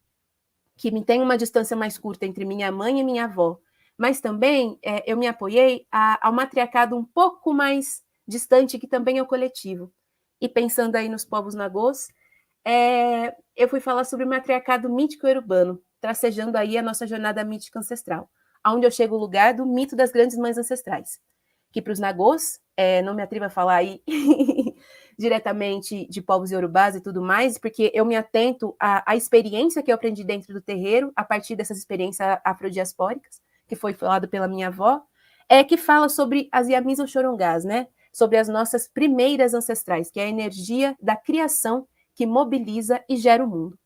que me tem uma distância mais curta entre minha mãe e minha avó, mas também eu me apoiei ao matriarcado um pouco mais distante, que também é o coletivo. E pensando aí nos povos nagôs, eu fui falar sobre o matriarcado mítico e urbano, tracejando aí a nossa jornada mítica ancestral, onde eu chego ao lugar do mito das grandes mães ancestrais, que para os nagôs, não me atrevo a falar aí diretamente de povos iorubás e tudo mais, porque eu me atento à experiência que eu aprendi dentro do terreiro, a partir dessas experiências afrodiaspóricas, que foi falado pela minha avó, que fala sobre as Yamis ou Xorongás, né? Sobre as nossas primeiras ancestrais, que é a energia da criação que mobiliza e gera o mundo.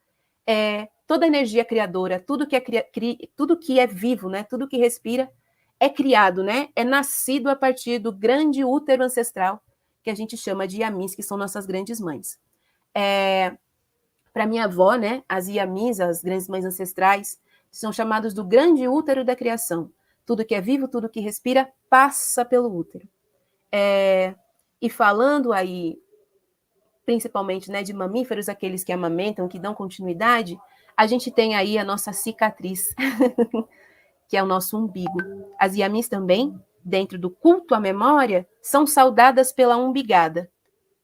Toda energia criadora, tudo que é vivo, né? Tudo que respira, é criado, né? É nascido a partir do grande útero ancestral, que a gente chama de Yamis, que são nossas grandes mães. Para minha avó, né? As Yamis, as grandes mães ancestrais, são chamados do grande útero da criação. Tudo que é vivo, tudo que respira, passa pelo útero. E falando aí, principalmente, né, de mamíferos, aqueles que amamentam, que dão continuidade, a gente tem aí a nossa cicatriz, que é o nosso umbigo. As Yamis também, dentro do culto à memória, são saudadas pela umbigada.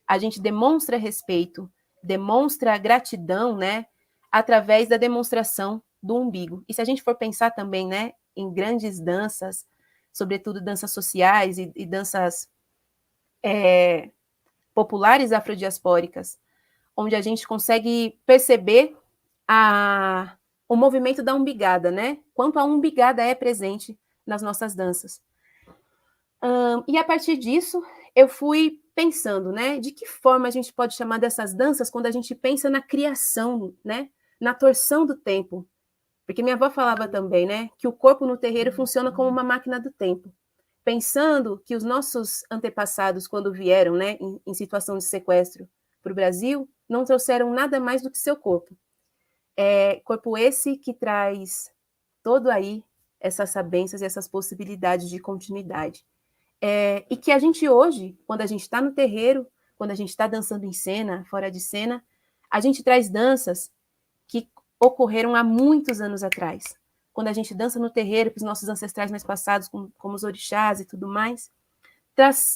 A gente demonstra respeito, demonstra gratidão, né, através da demonstração do umbigo. E se a gente for pensar também, né, em grandes danças, sobretudo danças sociais e danças populares afrodiaspóricas, onde a gente consegue perceber o movimento da umbigada, né? Quanto a umbigada é presente nas nossas danças. E a partir disso, eu fui pensando, né? De que forma a gente pode chamar dessas danças quando a gente pensa na criação, né? Na torção do tempo. Porque minha avó falava também, né? Que o corpo no terreiro funciona como uma máquina do tempo. Pensando que os nossos antepassados, quando vieram, né, em situação de sequestro para o Brasil, não trouxeram nada mais do que seu corpo. Corpo esse que traz todo aí essas sabências e essas possibilidades de continuidade. E que a gente hoje, quando a gente está no terreiro, quando a gente está dançando em cena, fora de cena, a gente traz danças que ocorreram há muitos anos atrás. Quando a gente dança no terreiro para os nossos ancestrais mais passados, como os orixás e tudo mais,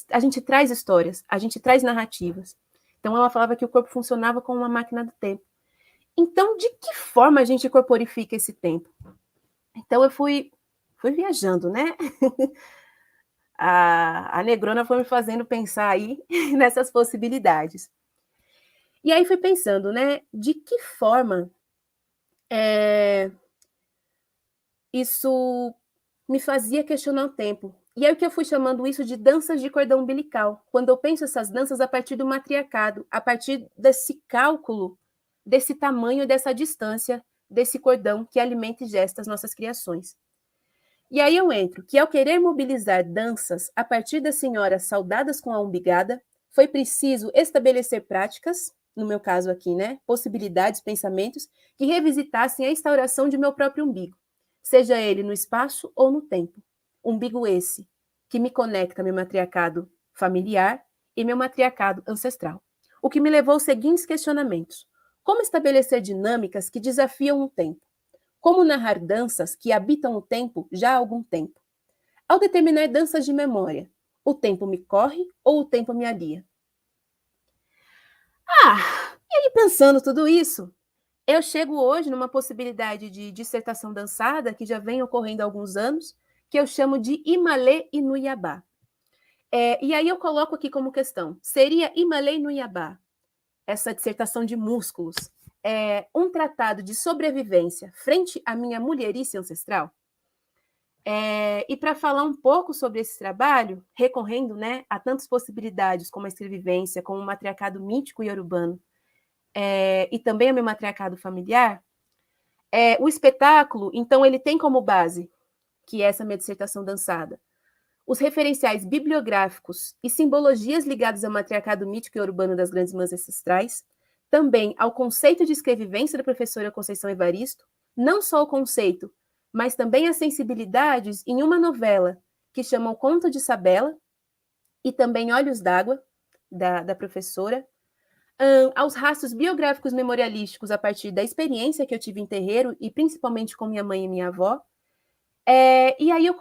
a gente traz histórias, a gente traz narrativas. Então, ela falava que o corpo funcionava como uma máquina do tempo. Então, de que forma a gente corporifica esse tempo? Então, eu fui viajando, né? A negrona foi me fazendo pensar aí nessas possibilidades. E aí fui pensando, né? De que forma isso me fazia questionar o tempo. E aí que eu fui chamando isso de danças de cordão umbilical, quando eu penso essas danças a partir do matriarcado, a partir desse cálculo, desse tamanho, dessa distância, desse cordão que alimenta e gesta as nossas criações. E aí eu entro que, ao querer mobilizar danças a partir das senhoras saudadas com a umbigada, foi preciso estabelecer práticas, no meu caso aqui, né, possibilidades, pensamentos, que revisitassem a instauração de meu próprio umbigo, seja ele no espaço ou no tempo. Umbigo esse que me conecta meu matriarcado familiar e meu matriarcado ancestral. O que me levou aos seguintes questionamentos. Como estabelecer dinâmicas que desafiam o tempo? Como narrar danças que habitam o tempo já há algum tempo? Ao determinar danças de memória, o tempo me corre ou o tempo me alia? E aí pensando tudo isso, eu chego hoje numa possibilidade de dissertação dançada, que já vem ocorrendo há alguns anos, que eu chamo de Imalé e Nuiabá. E aí eu coloco aqui como questão, seria Imalé e Nuiabá, essa dissertação de músculos, um tratado de sobrevivência frente à minha mulherice ancestral? E para falar um pouco sobre esse trabalho, recorrendo, né, a tantas possibilidades como a escrevivência, como o matriarcado mítico e urbano, e também o meu matriarcado familiar, o espetáculo, então, ele tem como base, que é essa minha dissertação dançada, os referenciais bibliográficos e simbologias ligados ao matriarcado mítico e urbano das grandes mães ancestrais, também ao conceito de escrevivência da professora Conceição Evaristo, não só o conceito, mas também as sensibilidades em uma novela que chama O Conto de Sabela, e também Olhos d'Água, da professora, aos rastros biográficos memorialísticos a partir da experiência que eu tive em terreiro, e principalmente com minha mãe e minha avó. E aí eu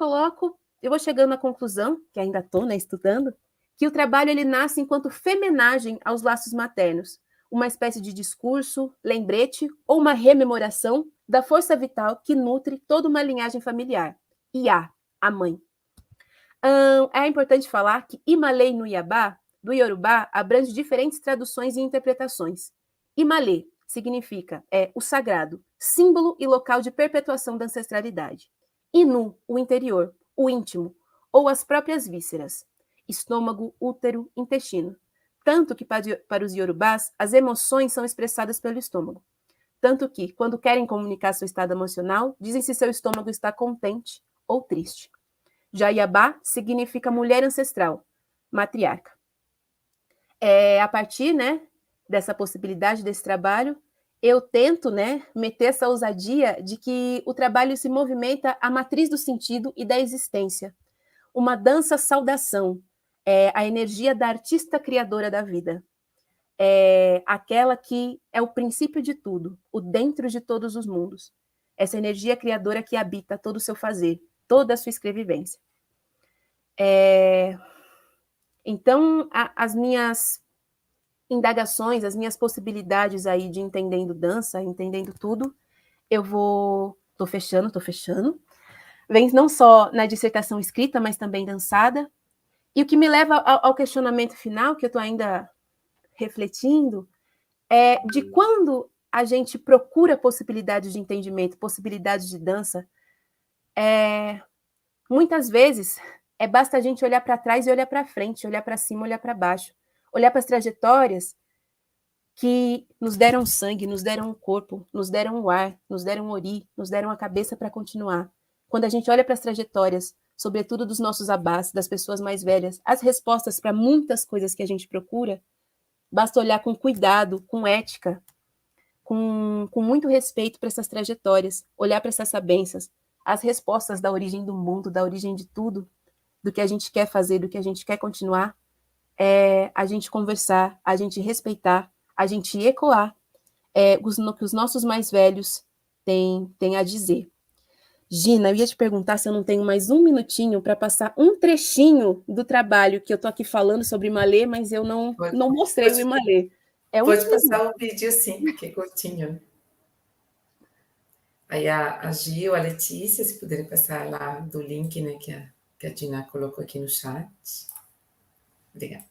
vou chegando à conclusão, que ainda estou, né, estudando, que o trabalho ele nasce enquanto femenagem aos laços maternos, uma espécie de discurso, lembrete ou uma rememoração da força vital que nutre toda uma linhagem familiar. Iá, a mãe. É importante falar que Imalé no Iabá, do Yorubá, abrange diferentes traduções e interpretações. Imalé significa o sagrado, símbolo e local de perpetuação da ancestralidade. Inu, o interior, o íntimo, ou as próprias vísceras, estômago, útero, intestino. Tanto que, para os Yorubás, as emoções são expressadas pelo estômago. Tanto que, quando querem comunicar seu estado emocional, dizem se seu estômago está contente ou triste. Já Iabá significa mulher ancestral, matriarca. A partir, né, dessa possibilidade desse trabalho, eu tento, né, meter essa ousadia de que o trabalho se movimenta à matriz do sentido e da existência. Uma dança-saudação, a energia da artista criadora da vida. Aquela que é o princípio de tudo, o dentro de todos os mundos. Essa energia criadora que habita todo o seu fazer, toda a sua escrevivência. Então, as minhas indagações, as minhas possibilidades aí de entendendo dança, entendendo tudo, tô fechando, vem não só na dissertação escrita, mas também dançada, e o que me leva ao questionamento final, que eu estou ainda refletindo, é de quando a gente procura possibilidades de entendimento, possibilidades de dança, muitas vezes basta a gente olhar para trás e olhar para frente, olhar para cima, olhar para baixo, olhar para as trajetórias que nos deram sangue, nos deram um corpo, nos deram um ar, nos deram um ori, nos deram a cabeça para continuar. Quando a gente olha para as trajetórias, sobretudo dos nossos abás, das pessoas mais velhas, as respostas para muitas coisas que a gente procura, basta olhar com cuidado, com ética, com muito respeito para essas trajetórias, olhar para essas sabências, as respostas da origem do mundo, da origem de tudo, do que a gente quer fazer, do que a gente quer continuar, a gente conversar, a gente respeitar, a gente ecoar o que os nossos mais velhos têm a dizer. Gina, eu ia te perguntar se eu não tenho mais um minutinho para passar um trechinho do trabalho que eu estou aqui falando sobre Imalé, mas eu não mostrei o Imalé. Pode passar o vídeo, sim, que é curtinho. Aí a Gil, a Letícia, se puderem passar lá do link, né, que a Gina colocou aqui no chat. Obrigada.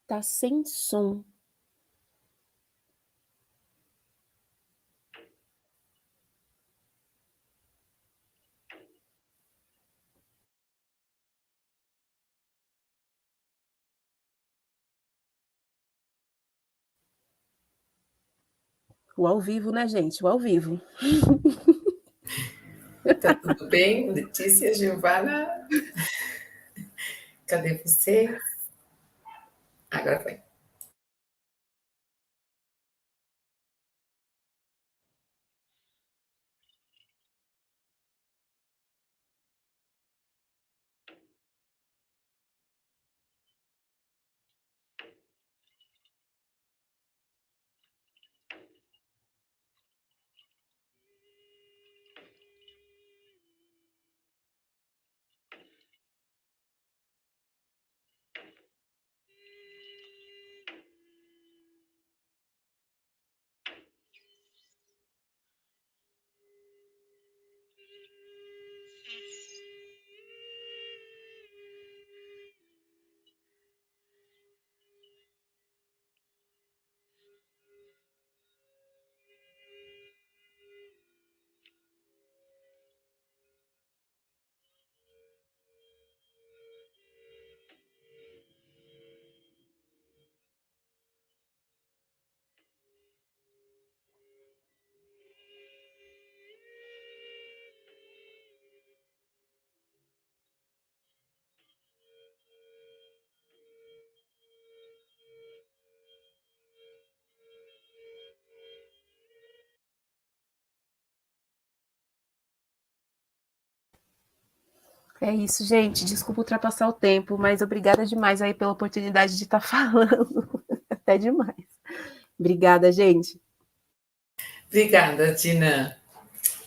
Tá sem som. O ao vivo, né, gente? O ao vivo. Tá tudo bem? Letícia, Giovana? Cadê você? Agora foi. É isso, gente. Desculpa ultrapassar o tempo, mas obrigada demais aí pela oportunidade de estar falando. Até demais. Obrigada, gente. Obrigada, Tina.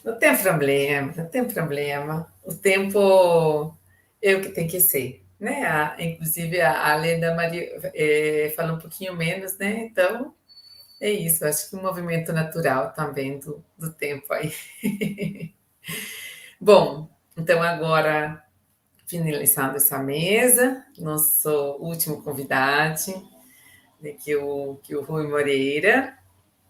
Não tem problema, não tem problema. O tempo é o que tem que ser, né? Inclusive, a Leda Maria fala um pouquinho menos, né? Então, é isso. Acho que um movimento natural também do tempo aí. Bom, então agora, finalizando essa mesa, nosso último convidado, né, que o Rui Moreira.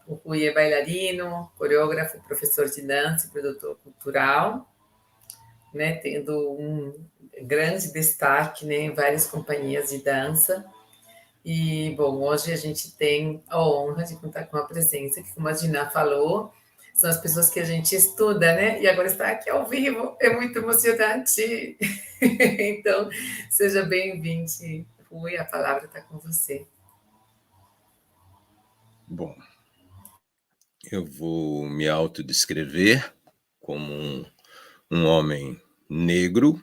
O Rui é bailarino, coreógrafo, professor de dança e produtor cultural, né, tendo um grande destaque, né, em várias companhias de dança. E, bom, hoje a gente tem a honra de contar com a presença, que, como a Gina falou, são as pessoas que a gente estuda, né? E agora está aqui ao vivo, é muito emocionante. Então, seja bem-vindo, Rui, a palavra está com você. Bom, eu vou me autodescrever como um homem negro,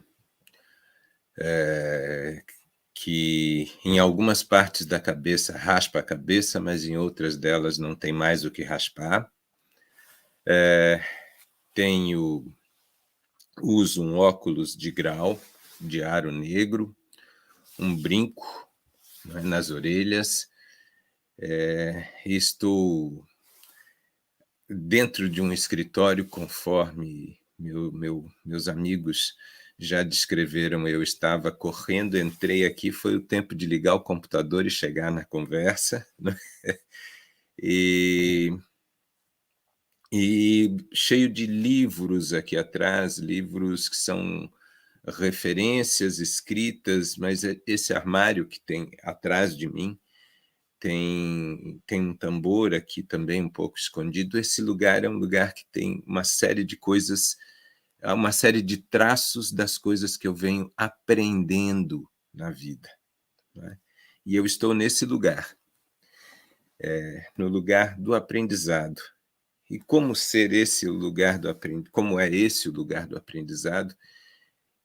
que em algumas partes da cabeça raspa a cabeça, mas em outras delas não tem mais o que raspar. Uso um óculos de grau, de aro negro, um brinco, né, nas orelhas. Estou dentro de um escritório, conforme meus amigos já descreveram. Eu estava correndo, entrei aqui, foi o tempo de ligar o computador e chegar na conversa, né? E cheio de livros aqui atrás, livros que são referências escritas, mas esse armário que tem atrás de mim tem um tambor aqui também um pouco escondido. Esse lugar é um lugar que tem uma série de coisas, uma série de traços das coisas que eu venho aprendendo na vida, né? E eu estou nesse lugar, no lugar do aprendizado. E como ser esse o lugar do como é esse o lugar do aprendizado?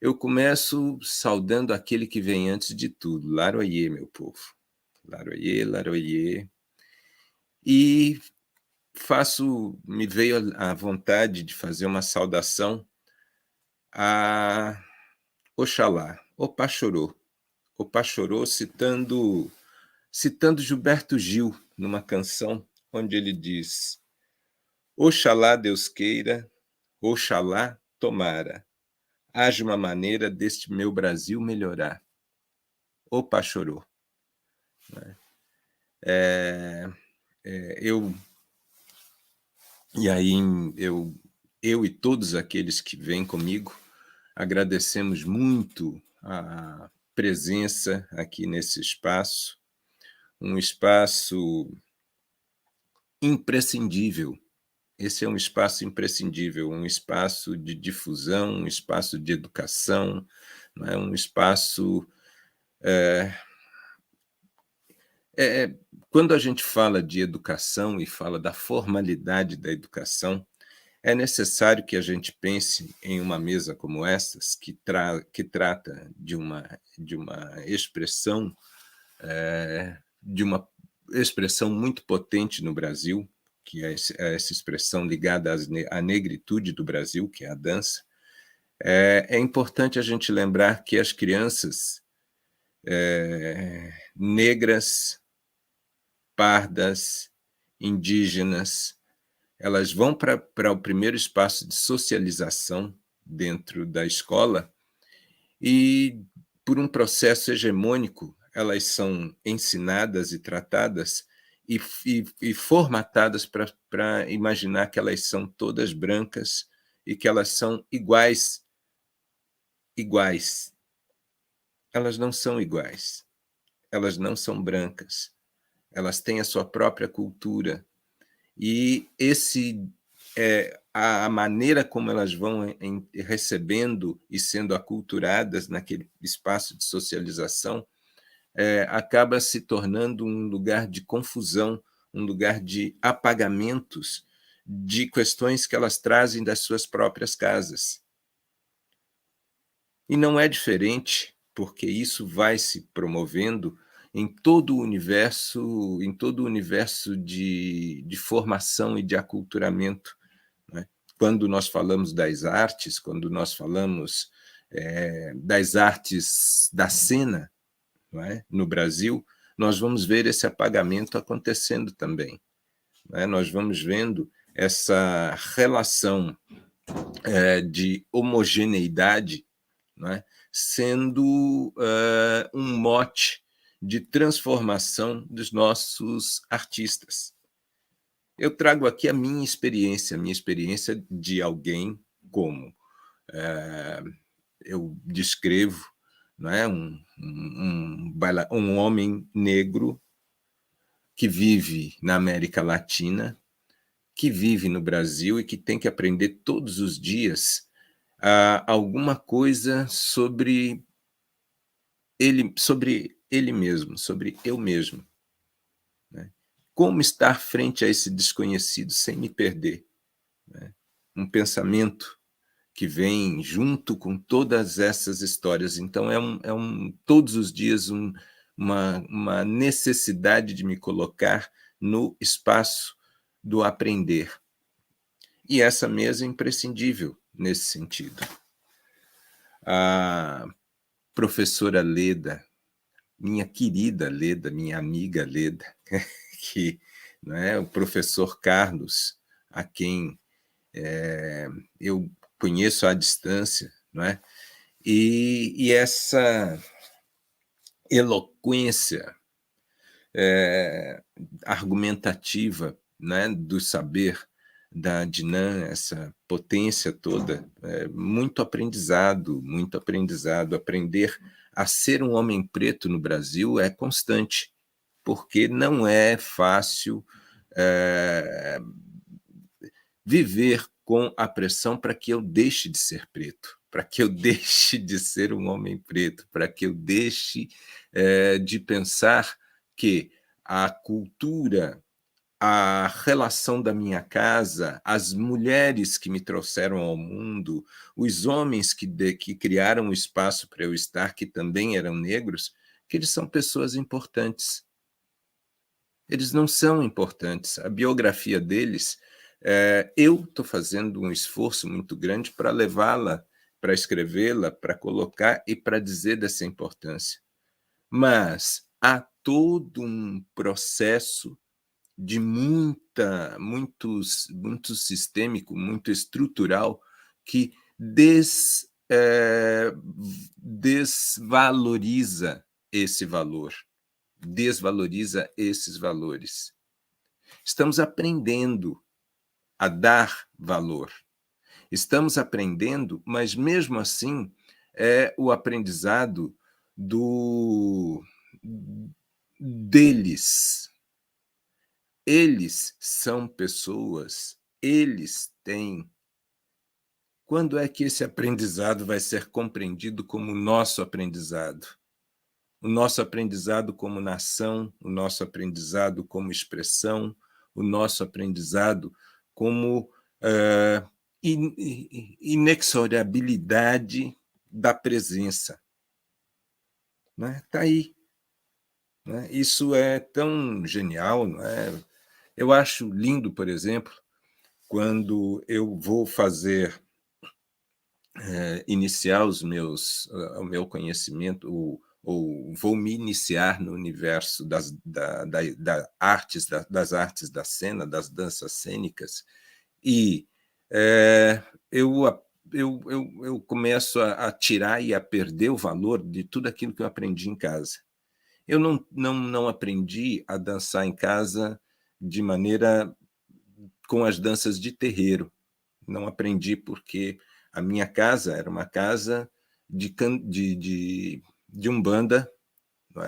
Eu começo saudando aquele que vem antes de tudo. Laroyer, meu povo. Laroyer, Laroyer. E me veio a vontade de fazer uma saudação a Oxalá, Opachorô. Opachorô, citando Gilberto Gil, numa canção onde ele diz: Oxalá Deus queira, Oxalá tomara, haja uma maneira deste meu Brasil melhorar. Opachorô. E aí eu e todos aqueles que vêm comigo agradecemos muito a presença aqui nesse espaço, um espaço imprescindível. Esse é um espaço imprescindível, um espaço de difusão, um espaço de educação, não é? Um espaço... Quando a gente fala de educação e fala da formalidade da educação, é necessário que a gente pense em uma mesa como essas, que trata de uma expressão, de uma expressão muito potente no Brasil, que é essa expressão ligada à negritude do Brasil, que é a dança. É importante a gente lembrar que as crianças negras, pardas, indígenas, elas vão para o primeiro espaço de socialização dentro da escola e, por um processo hegemônico, elas são ensinadas e tratadas e formatadas para imaginar que elas são todas brancas e que elas são iguais. Elas não são iguais. Elas não são brancas. Elas têm a sua própria cultura. E a maneira como elas vão recebendo e sendo aculturadas naquele espaço de socialização acaba se tornando um lugar de confusão, um lugar de apagamentos de questões que elas trazem das suas próprias casas. E não é diferente, porque isso vai se promovendo em todo o universo de formação e de aculturamento, né? Quando nós falamos das artes, quando nós falamos das artes da cena, não é? No Brasil, nós vamos ver esse apagamento acontecendo também, não é? Nós vamos vendo essa relação de homogeneidade, não é? Sendo um mote de transformação dos nossos artistas. Eu trago aqui a minha experiência de alguém como eu descrevo, não é? Um homem negro que vive na América Latina, que vive no Brasil e que tem que aprender todos os dias alguma coisa sobre ele mesmo, sobre eu mesmo, né? Como estar frente a esse desconhecido sem me perder, né? Um pensamento que vem junto com todas essas histórias. Então, todos os dias uma necessidade de me colocar no espaço do aprender. E essa mesa é imprescindível nesse sentido. A professora Leda, minha querida Leda, minha amiga Leda, que, não é, o professor Carlos, a quem eu conheço à distância, não é? E essa eloquência argumentativa, né, do saber da Dinan, essa potência toda, muito aprendizado. Aprender a ser um homem preto no Brasil é constante, porque não é fácil viver com a pressão para que eu deixe de ser preto, para que eu deixe de ser um homem preto, para que eu deixe de pensar que a cultura, a relação da minha casa, as mulheres que me trouxeram ao mundo, os homens que criaram o espaço para eu estar, que também eram negros, que eles são pessoas importantes. Eles não são importantes. A biografia deles, eu estou fazendo um esforço muito grande para levá-la, para escrevê-la, para colocar e para dizer dessa importância. Mas há todo um processo de muito sistêmico, muito estrutural, que desvaloriza esse valor, desvaloriza esses valores. Estamos aprendendo a dar valor. Estamos aprendendo, mas mesmo assim é o aprendizado deles. Eles são pessoas, eles têm. Quando é que esse aprendizado vai ser compreendido como nosso aprendizado? O nosso aprendizado como nação, o nosso aprendizado como expressão, o nosso aprendizado como inexorabilidade da presença. Está aí. Né? Isso é tão genial, não é? Eu acho lindo, por exemplo, quando eu vou iniciar o meu conhecimento, ou vou me iniciar no universo das artes da cena, das danças cênicas, e eu começo a tirar e a perder o valor de tudo aquilo que eu aprendi em casa. Eu não aprendi a dançar em casa de maneira com as danças de terreiro. Não aprendi porque a minha casa era uma casa de umbanda,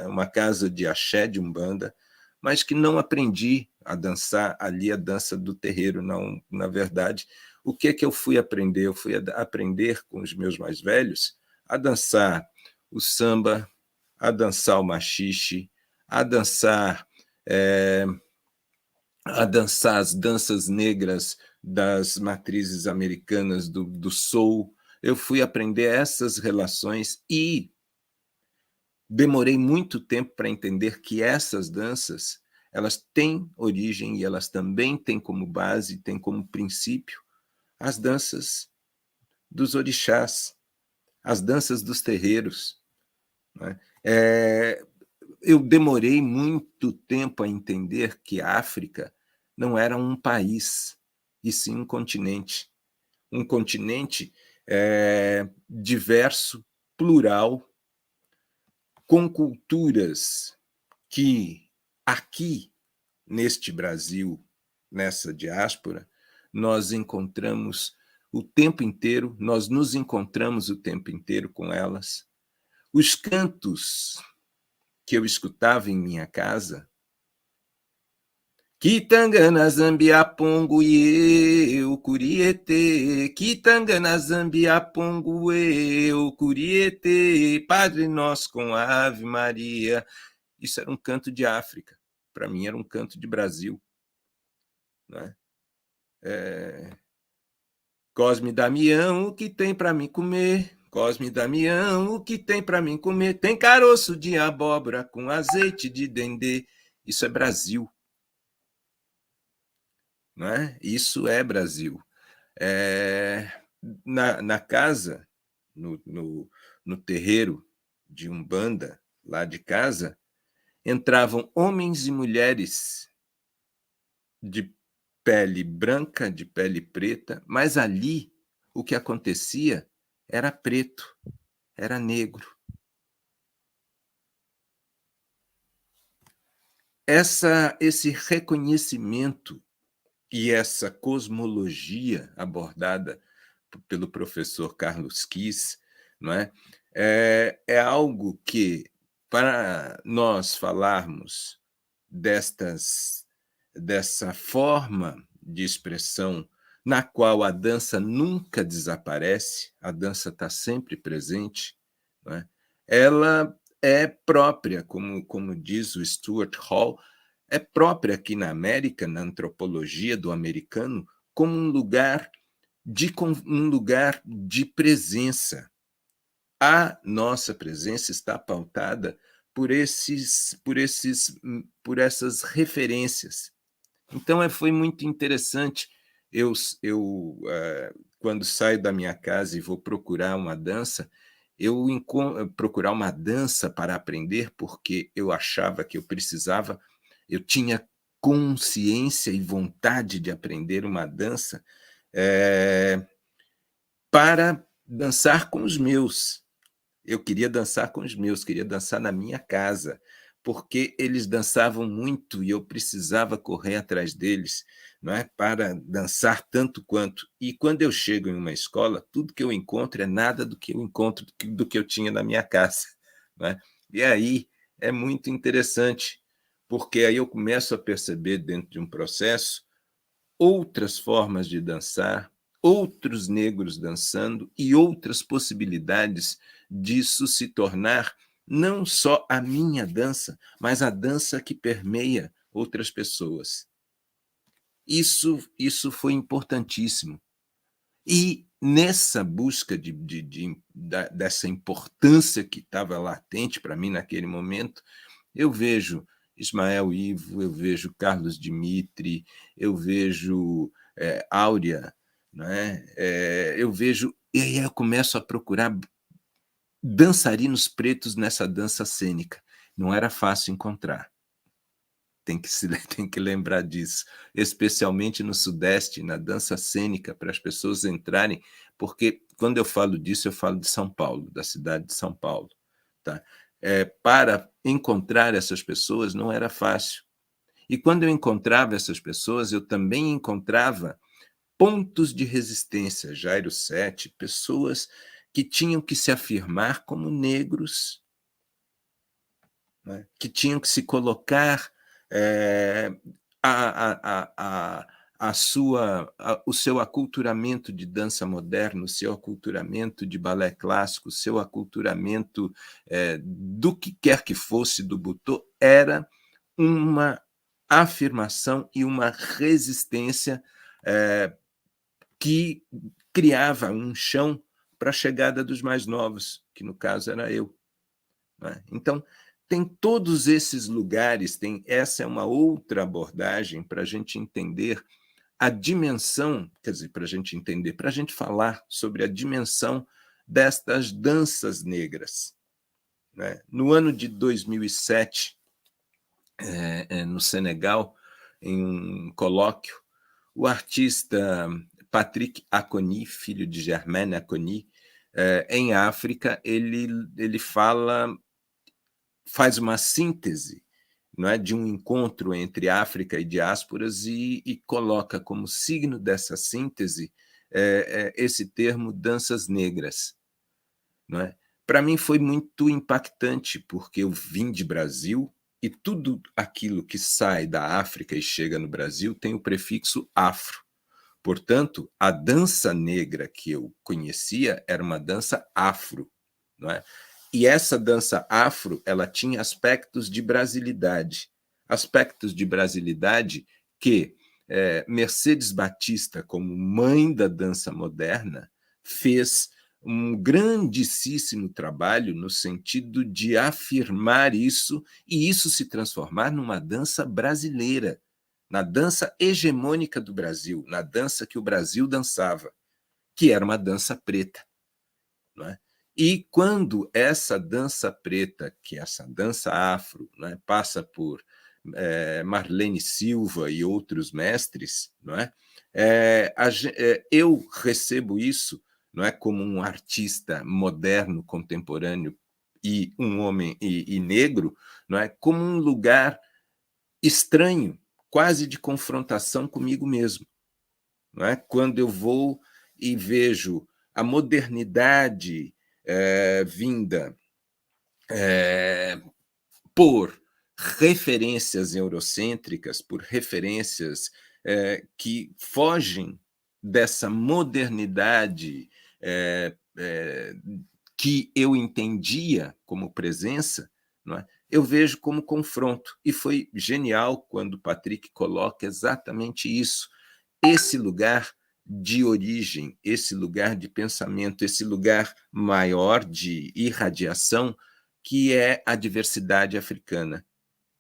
uma casa de axé de umbanda, mas que não aprendi a dançar ali a dança do terreiro. Não, na verdade, o que eu fui aprender? Eu fui aprender com os meus mais velhos a dançar o samba, a dançar o maxixe, a dançar as danças negras das matrizes americanas do soul, eu fui aprender essas relações e demorei muito tempo para entender que essas danças, elas têm origem e elas também têm como base, têm como princípio as danças dos orixás, as danças dos terreiros, né? Eu demorei muito tempo a entender que a África não era um país, e sim um continente. Um continente diverso, plural, com culturas que aqui, neste Brasil, nessa diáspora, nós encontramos o tempo inteiro, nós nos encontramos o tempo inteiro com elas. Os cantos que eu escutava em minha casa, Kitangana, Zambiapongo, eu, Curiete, Kitangana, Zambiapongo, eu, Curiete, Padre Nosso com Ave Maria. Isso era um canto de África. Para mim, era um canto de Brasil. Né? Cosme Damião, o que tem para mim comer? Cosme Damião, o que tem para mim comer? Tem caroço de abóbora com azeite de dendê. Isso é Brasil. Não é? Isso é Brasil. Na casa, no terreiro de Umbanda, lá de casa, entravam homens e mulheres de pele branca, de pele preta, mas ali o que acontecia era preto, era negro. Esse reconhecimento e essa cosmologia abordada pelo professor Carlos Kiss, não é? É algo que, para nós falarmos dessa forma de expressão na qual a dança nunca desaparece, a dança está sempre presente, não é? Ela é própria, como diz o Stuart Hall, é própria aqui na América, na antropologia do americano, como um lugar de presença. A nossa presença está pautada por essas referências. Então, foi muito interessante. Quando saio da minha casa e vou procurar uma dança, procurar uma dança para aprender, porque eu achava que eu tinha consciência e vontade de aprender uma dança para dançar com os meus. Eu queria dançar com os meus, queria dançar na minha casa, porque eles dançavam muito e eu precisava correr atrás deles, não é, para dançar tanto quanto. E quando eu chego em uma escola, tudo que eu encontro é nada do que eu encontro do que eu tinha na minha casa. Não é? E aí é muito interessante, porque aí eu começo a perceber dentro de um processo outras formas de dançar, outros negros dançando e outras possibilidades disso se tornar não só a minha dança, mas a dança que permeia outras pessoas. Isso foi importantíssimo. E nessa busca dessa importância que estava latente para mim naquele momento, eu vejo Ismael Ivo, eu vejo Carlos Dimitri, eu vejo Áurea, né? Eu vejo, e aí eu começo a procurar dançarinos pretos nessa dança cênica. Não era fácil encontrar. Tem que lembrar disso, especialmente no Sudeste, na dança cênica, para as pessoas entrarem, porque quando eu falo disso, eu falo de São Paulo, da cidade de São Paulo. Tá? Para encontrar essas pessoas não era fácil. E quando eu encontrava essas pessoas, eu também encontrava pontos de resistência, Jairo Sete, pessoas que tinham que se afirmar como negros, né? Que tinham que se colocar o seu aculturamento de dança moderna, o seu aculturamento de balé clássico, o seu aculturamento do que quer que fosse do butô, era uma afirmação e uma resistência que criava um chão para a chegada dos mais novos, que no caso era eu. Né? Então, tem todos esses lugares, essa é uma outra abordagem para a gente entender a dimensão, quer dizer, para a gente entender, para a gente falar sobre a dimensão destas danças negras. Né? No ano de 2007, no Senegal, em um colóquio, o artista Patrick Aconi, filho de Germaine Aconi, em África, ele faz uma síntese, não é, de um encontro entre África e diásporas e coloca como signo dessa síntese esse termo danças negras. Não é? Para mim foi muito impactante, porque eu vim de Brasil e tudo aquilo que sai da África e chega no Brasil tem o prefixo afro. Portanto, a dança negra que eu conhecia era uma dança afro. Não é? E essa dança afro, ela tinha aspectos de brasilidade. Aspectos de brasilidade que Mercedes Batista, como mãe da dança moderna, fez um grandíssimo trabalho no sentido de afirmar isso e isso se transformar numa dança brasileira, na dança hegemônica do Brasil, na dança que o Brasil dançava, que era uma dança preta. Não é? E quando essa dança preta, que é essa dança afro, né, passa por Marlene Silva e outros mestres, não é? Eu recebo isso, não é, como um artista moderno, contemporâneo e um homem e negro, não é, como um lugar estranho, quase de confrontação comigo mesmo, não é? Quando eu vou e vejo a modernidade vinda por referências eurocêntricas, por referências que fogem dessa modernidade que eu entendia como presença, não é? Eu vejo como confronto. E foi genial quando o Patrick coloca exatamente isso. Esse lugar de origem, esse lugar de pensamento, esse lugar maior de irradiação, que é a diversidade africana.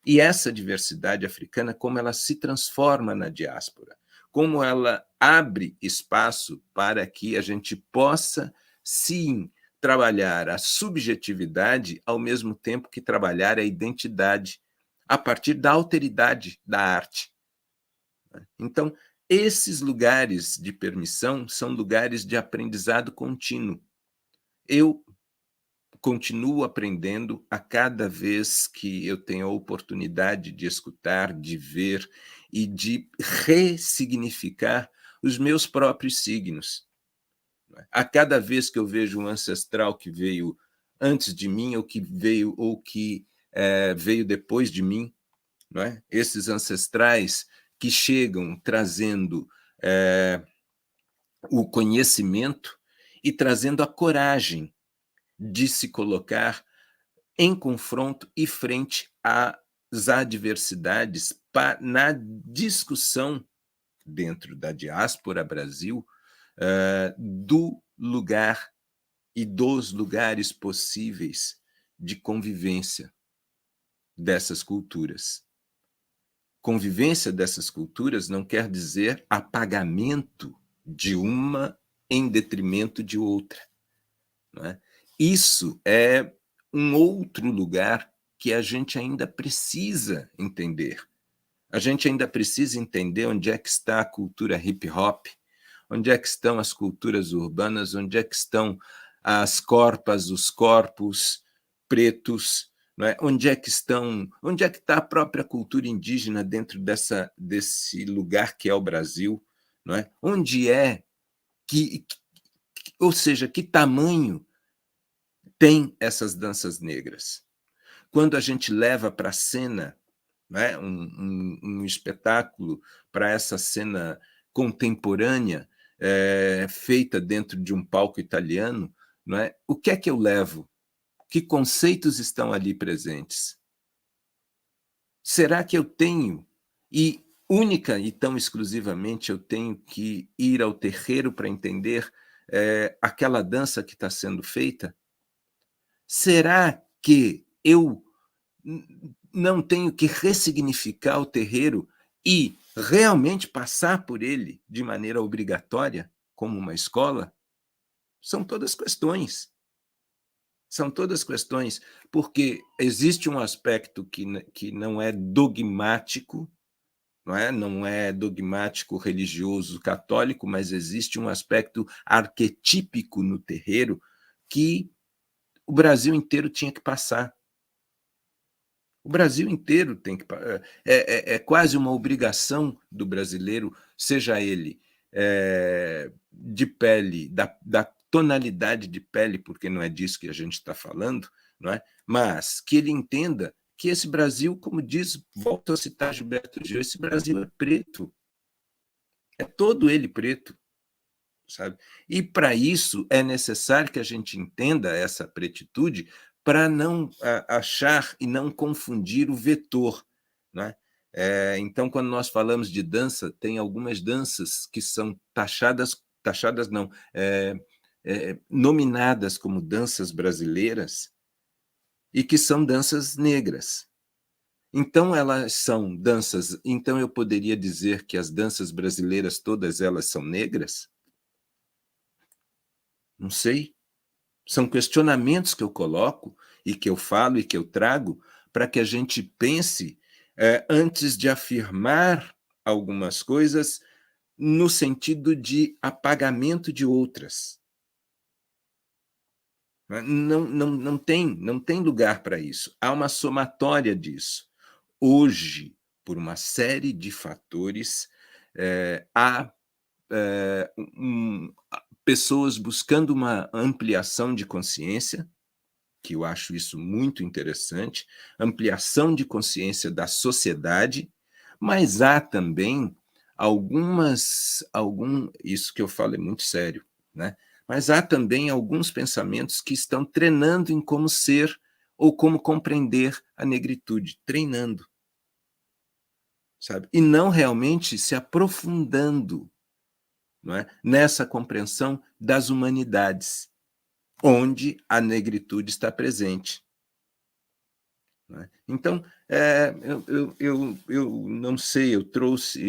E essa diversidade africana, como ela se transforma na diáspora, como ela abre espaço para que a gente possa, sim, trabalhar a subjetividade ao mesmo tempo que trabalhar a identidade a partir da alteridade da arte. Então, esses lugares de permissão são lugares de aprendizado contínuo. Eu continuo aprendendo a cada vez que eu tenho a oportunidade de escutar, de ver e de ressignificar os meus próprios signos. A cada vez que eu vejo um ancestral que veio antes de mim ou que veio depois de mim, não é? Esses ancestrais que chegam trazendo o conhecimento e trazendo a coragem de se colocar em confronto e frente às adversidades na discussão dentro da diáspora Brasil do lugar e dos lugares possíveis de convivência dessas culturas. Convivência dessas culturas não quer dizer apagamento de uma em detrimento de outra. Não é? Isso é um outro lugar que a gente ainda precisa entender. A gente ainda precisa entender onde é que está a cultura hip-hop, onde é que estão as culturas urbanas, onde é que estão as corpas, os corpos pretos, não é? Onde é que está a própria cultura indígena dentro desse lugar que é o Brasil, não é? Onde é ou seja, que tamanho tem essas danças negras? Quando a gente leva para a cena, né, um espetáculo para essa cena contemporânea, feita dentro de um palco italiano, não é? O que é que eu levo? Que conceitos estão ali presentes? Será que eu tenho, única e tão exclusivamente eu tenho que ir ao terreiro para entender aquela dança que está sendo feita? Será que eu não tenho que ressignificar o terreiro e realmente passar por ele de maneira obrigatória, como uma escola? São todas questões. São todas questões, porque existe um aspecto que não é dogmático, não é dogmático religioso católico, mas existe um aspecto arquetípico no terreiro que o Brasil inteiro tinha que passar. O Brasil inteiro tem que... É quase uma obrigação do brasileiro, seja ele de pele, da tonalidade de pele, porque não é disso que a gente está falando, não é? Mas que ele entenda que esse Brasil, como diz, volto a citar Gilberto Gil, esse Brasil é preto. É todo ele preto, sabe? E para isso é necessário que a gente entenda essa pretitude para não achar e não confundir o vetor, né? Então, quando nós falamos de dança, tem algumas danças que são taxadas não, nominadas como danças brasileiras e que são danças negras. Então, elas são danças... Então, eu poderia dizer que as danças brasileiras, todas elas são negras? Não sei. São questionamentos que eu coloco e que eu falo e que eu trago para que a gente pense antes de afirmar algumas coisas no sentido de apagamento de outras. Não tem lugar para isso. Há uma somatória disso. Hoje, por uma série de fatores, há pessoas buscando uma ampliação de consciência, que eu acho isso muito interessante, ampliação de consciência da sociedade, mas há também isso que eu falo é muito sério, né? Mas há também alguns pensamentos que estão treinando em como ser ou como compreender a negritude, treinando, sabe? E não realmente se aprofundando, não é? Nessa compreensão das humanidades, onde a negritude está presente. Não é? Então, eu não sei, eu trouxe...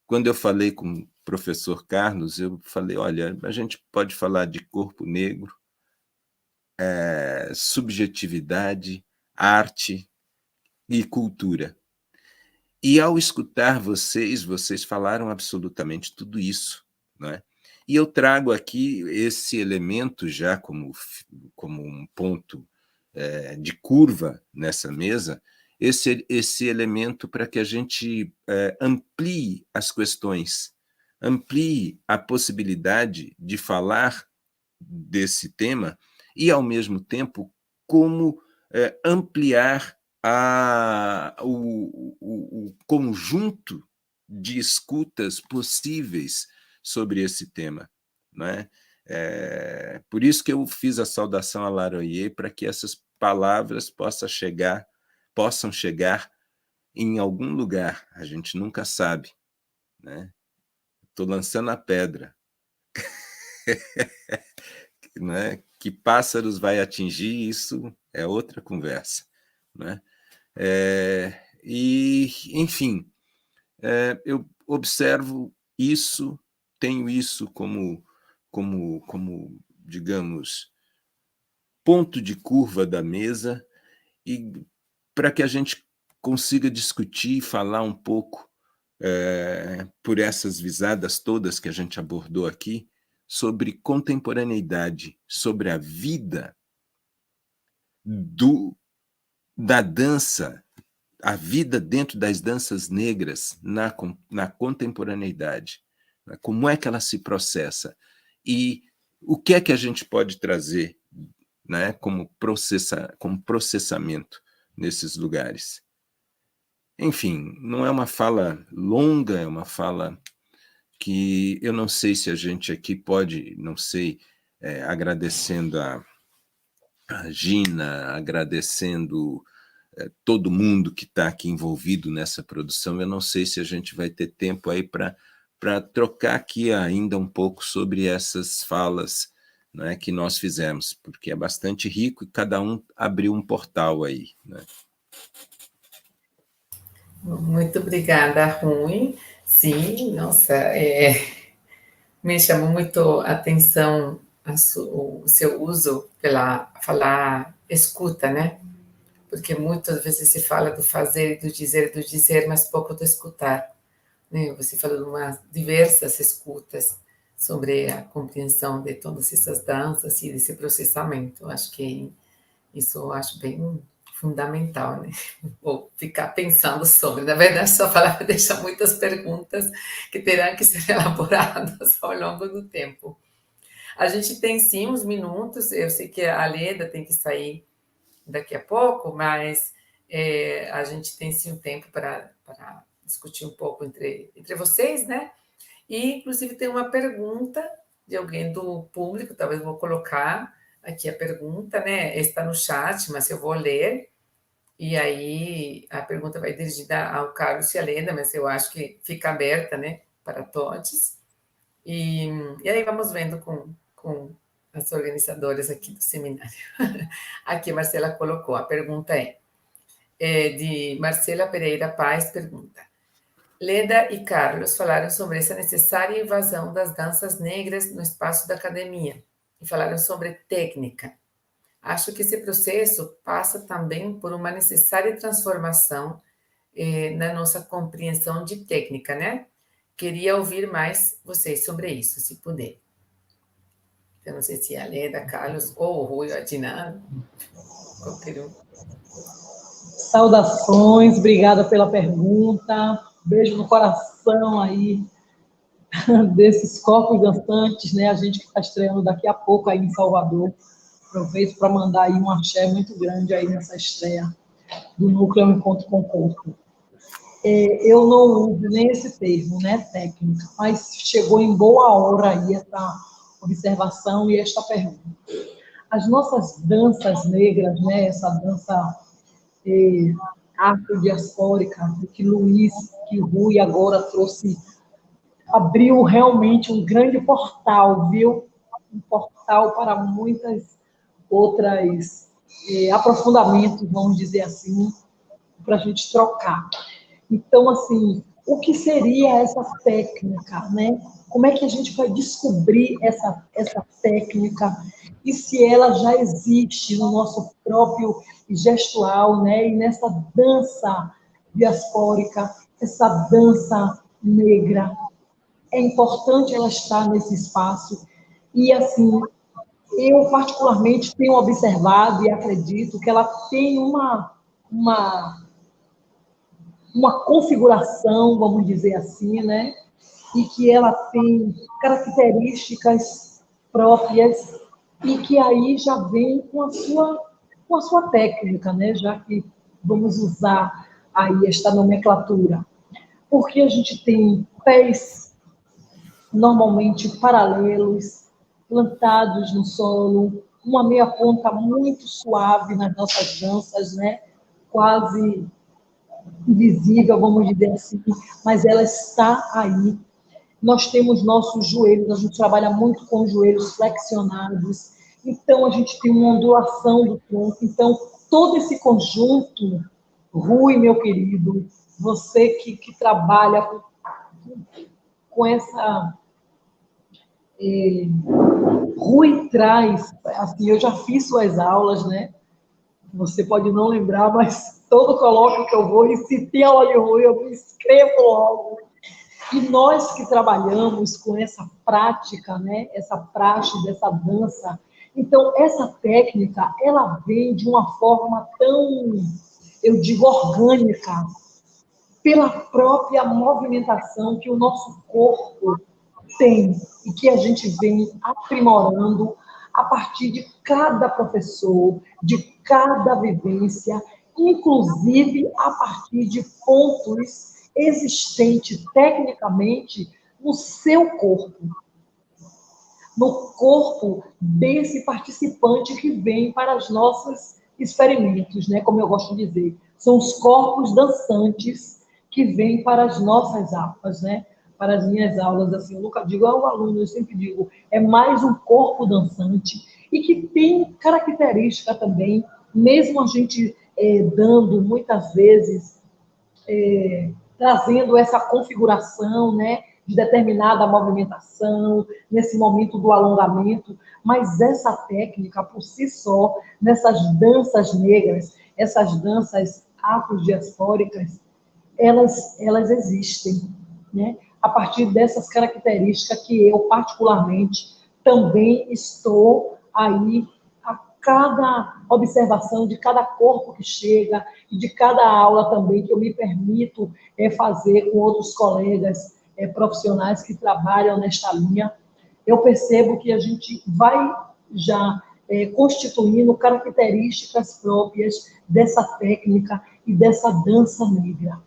quando eu falei com o professor Carlos, eu falei, olha, a gente pode falar de corpo negro, subjetividade, arte e cultura. E ao escutar vocês falaram absolutamente tudo isso, não é? E eu trago aqui esse elemento já como um ponto de curva nessa mesa, esse elemento para que a gente amplie as questões, amplie a possibilidade de falar desse tema e, ao mesmo tempo, como ampliar o conjunto de escutas possíveis sobre esse tema, não é? Por isso que eu fiz a saudação a Laroyer, para que essas palavras possam chegar em algum lugar, a gente nunca sabe, né? Estou lançando a pedra. Né? Que pássaros vai atingir, isso é outra conversa, né? E, enfim, eu observo isso, tenho isso como, digamos, ponto de curva da mesa, e para que a gente consiga discutir e falar um pouco, por essas visadas todas que a gente abordou aqui, sobre contemporaneidade, sobre a vida da dança, a vida dentro das danças negras na contemporaneidade. Como é que ela se processa? E o que é que a gente pode trazer, né, como processamento nesses lugares? Enfim, não é uma fala longa, é uma fala que eu não sei se a gente aqui pode, não sei, agradecendo a Gina, agradecendo todo mundo que está aqui envolvido nessa produção, eu não sei se a gente vai ter tempo aí para para trocar aqui ainda um pouco sobre essas falas, né, que nós fizemos, porque é bastante rico e cada um abriu um portal aí, né? Muito obrigada, Rui. Sim, nossa, me chamou muito a atenção o seu uso pela falar escuta, né? Porque muitas vezes se fala do fazer e do dizer, mas pouco do escutar, né? Você falou de umas diversas escutas sobre a compreensão de todas essas danças e desse processamento. Acho que isso eu acho bem fundamental, né? Ou ficar pensando sobre. Na verdade, sua palavra deixa muitas perguntas que terão que ser elaboradas ao longo do tempo. A gente tem sim uns minutos, eu sei que a Leda tem que sair daqui a pouco, mas a gente tem sim um tempo para discutir um pouco entre vocês, né? E, inclusive, tem uma pergunta de alguém do público, talvez vou colocar aqui a pergunta, né? Está no chat, mas eu vou ler. E aí a pergunta vai dirigida ao Carlos e à Leda, mas eu acho que fica aberta, né, para todos. E aí vamos vendo com as organizadoras aqui do seminário. Aqui a Marcela colocou, a pergunta de Marcela Pereira Paz, pergunta: Leda e Carlos falaram sobre essa necessária invasão das danças negras no espaço da academia e falaram sobre técnica. Acho que esse processo passa também por uma necessária transformação na nossa compreensão de técnica, né? Queria ouvir mais vocês sobre isso, se puder. Eu não sei se é a Leda, Carlos, ou o Rui, ou a Dinah, qualquer um. Saudações, obrigada pela pergunta. Beijo no coração aí desses corpos dançantes, né? A gente que está estreando daqui a pouco aí em Salvador. Aproveito para mandar aí um axé muito grande aí nessa estreia do Núcleo Encontro com o Corpo. Eu não uso nem esse termo, né, técnica, mas chegou em boa hora aí essa observação e esta pergunta. As nossas danças negras, né, essa dança afrodiaspórica, que Rui agora trouxe, abriu realmente um grande portal, viu? Um portal para muitas outras aprofundamentos, vamos dizer assim, para a gente trocar. Então, assim, o que seria essa técnica, né? Como é que a gente vai descobrir essa técnica e se ela já existe no nosso próprio gestual, né? E nessa dança diaspórica, essa dança negra, é importante ela estar nesse espaço. E, assim, eu particularmente tenho observado e acredito que ela tem uma configuração, vamos dizer assim, né? E que ela tem características próprias e que aí já vem com a sua técnica, né? Já que vamos usar aí esta nomenclatura. Porque a gente tem pés normalmente paralelos, plantados no solo, uma meia ponta muito suave nas nossas danças, né? Quase invisível, vamos dizer assim, mas ela está aí. Nós temos nossos joelhos, a gente trabalha muito com os joelhos flexionados, então a gente tem uma ondulação do tronco. Então, todo esse conjunto, Rui, meu querido, você que trabalha com essa... Rui traz, assim, eu já fiz suas aulas, né? Você pode não lembrar, mas todo colóquio que eu vou, e se tem aula de Rui, eu me inscrevo logo. E nós que trabalhamos com essa prática, né, essa praxe dessa dança, então essa técnica, ela vem de uma forma tão, eu digo, orgânica, pela própria movimentação que o nosso corpo tem e que a gente vem aprimorando a partir de cada professor, de cada vivência, inclusive a partir de pontos existentes tecnicamente no seu corpo, no corpo desse participante que vem para os nossos experimentos, né? Como eu gosto de dizer, são os corpos dançantes que vêm para as nossas APAs, né? para as minhas aulas, assim, eu nunca digo ao aluno, eu sempre digo, é mais um corpo dançante e que tem característica também, mesmo a gente dando muitas vezes, trazendo essa configuração, né, de determinada movimentação, nesse momento do alongamento, mas essa técnica, por si só, nessas danças negras, essas danças afrodiaspóricas, elas existem, né? A partir dessas características que eu, particularmente, também estou aí a cada observação de cada corpo que chega e de cada aula também que eu me permito fazer com outros colegas profissionais que trabalham nesta linha, eu percebo que a gente vai já constituindo características próprias dessa técnica e dessa dança negra.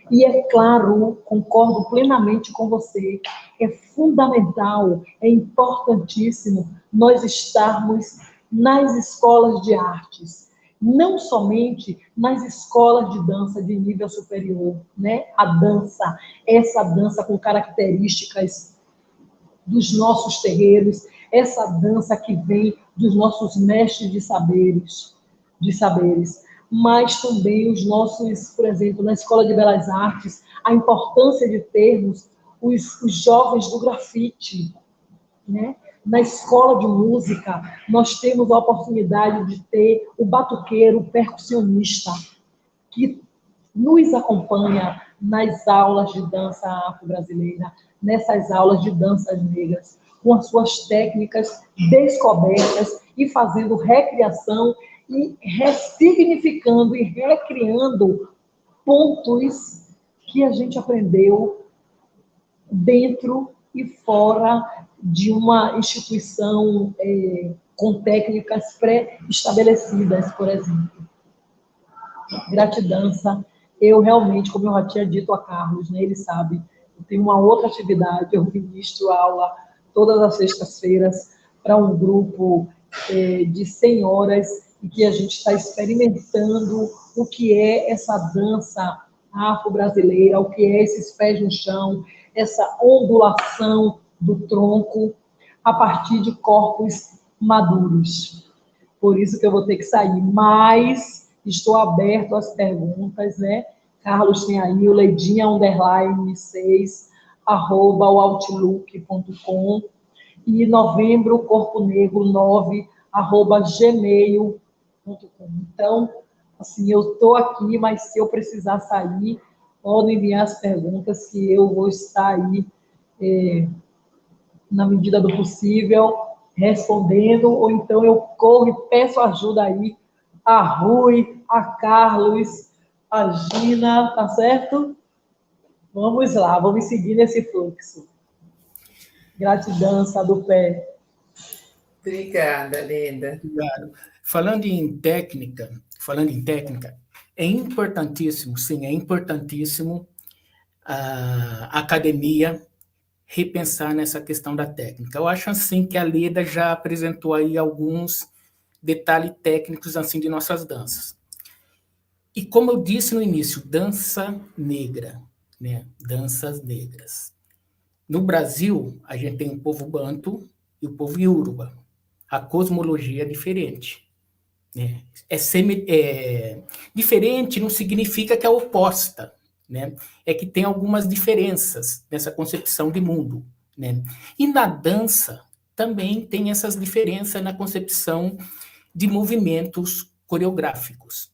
E é claro, concordo plenamente com você, é fundamental, é importantíssimo nós estarmos nas escolas de artes, não somente nas escolas de dança de nível superior, né? A dança, essa dança com características dos nossos terreiros, essa dança que vem dos nossos mestres de saberes, mas também os nossos, por exemplo, na Escola de Belas Artes, a importância de termos os jovens do grafite, né? Na escola de música, nós temos a oportunidade de ter o batuqueiro, o percussionista, que nos acompanha nas aulas de dança afro-brasileira, nessas aulas de danças negras, com as suas técnicas descobertas e fazendo recriação e ressignificando e recriando pontos que a gente aprendeu dentro e fora de uma instituição com técnicas pré-estabelecidas, por exemplo. Gratidança, eu realmente, como eu já tinha dito a Carlos, né, ele sabe, eu tenho uma outra atividade, eu ministro aula todas as sextas-feiras para um grupo de senhoras e que a gente está experimentando o que é essa dança afro-brasileira, o que é esses pés no chão, essa ondulação do tronco a partir de corpos maduros. Por isso que eu vou ter que sair, mas estou aberto às perguntas, né? Carlos tem aí o leidinha_6, @outlook.com e novembro, corpo negro 9, @gmail.com. Então, assim, eu estou aqui, mas se eu precisar sair, podem enviar as perguntas que eu vou estar aí, na medida do possível, respondendo, ou então eu corro e peço ajuda aí a Rui, a Carlos, a Gina, tá certo? Vamos lá, vamos seguir nesse fluxo. Gratidão, Sadupé. Obrigada, Leda. Obrigado. Falando em técnica, é importantíssimo, sim, é importantíssimo a academia repensar nessa questão da técnica. Eu acho assim que a Leda já apresentou aí alguns detalhes técnicos assim de nossas danças. E como eu disse no início, dança negra, né? Danças negras. No Brasil, a gente tem o povo banto e o povo iorubá. A cosmologia é diferente. Né? Diferente não significa que é oposta, né? É que tem algumas diferenças nessa concepção de mundo, né? E na dança também tem essas diferenças na concepção de movimentos coreográficos.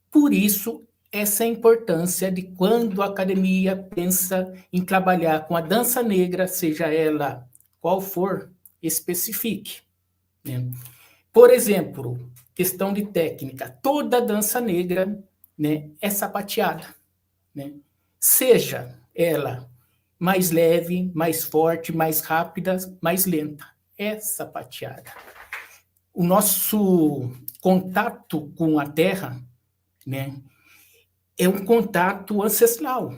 Por isso, essa importância de quando a academia pensa em trabalhar com a dança negra, seja ela qual for, especifique, né? Por exemplo, questão de técnica, toda dança negra, né, é sapateada, né? Seja ela mais leve, mais forte, mais rápida, mais lenta, é sapateada. O nosso contato com a terra, né, é um contato ancestral.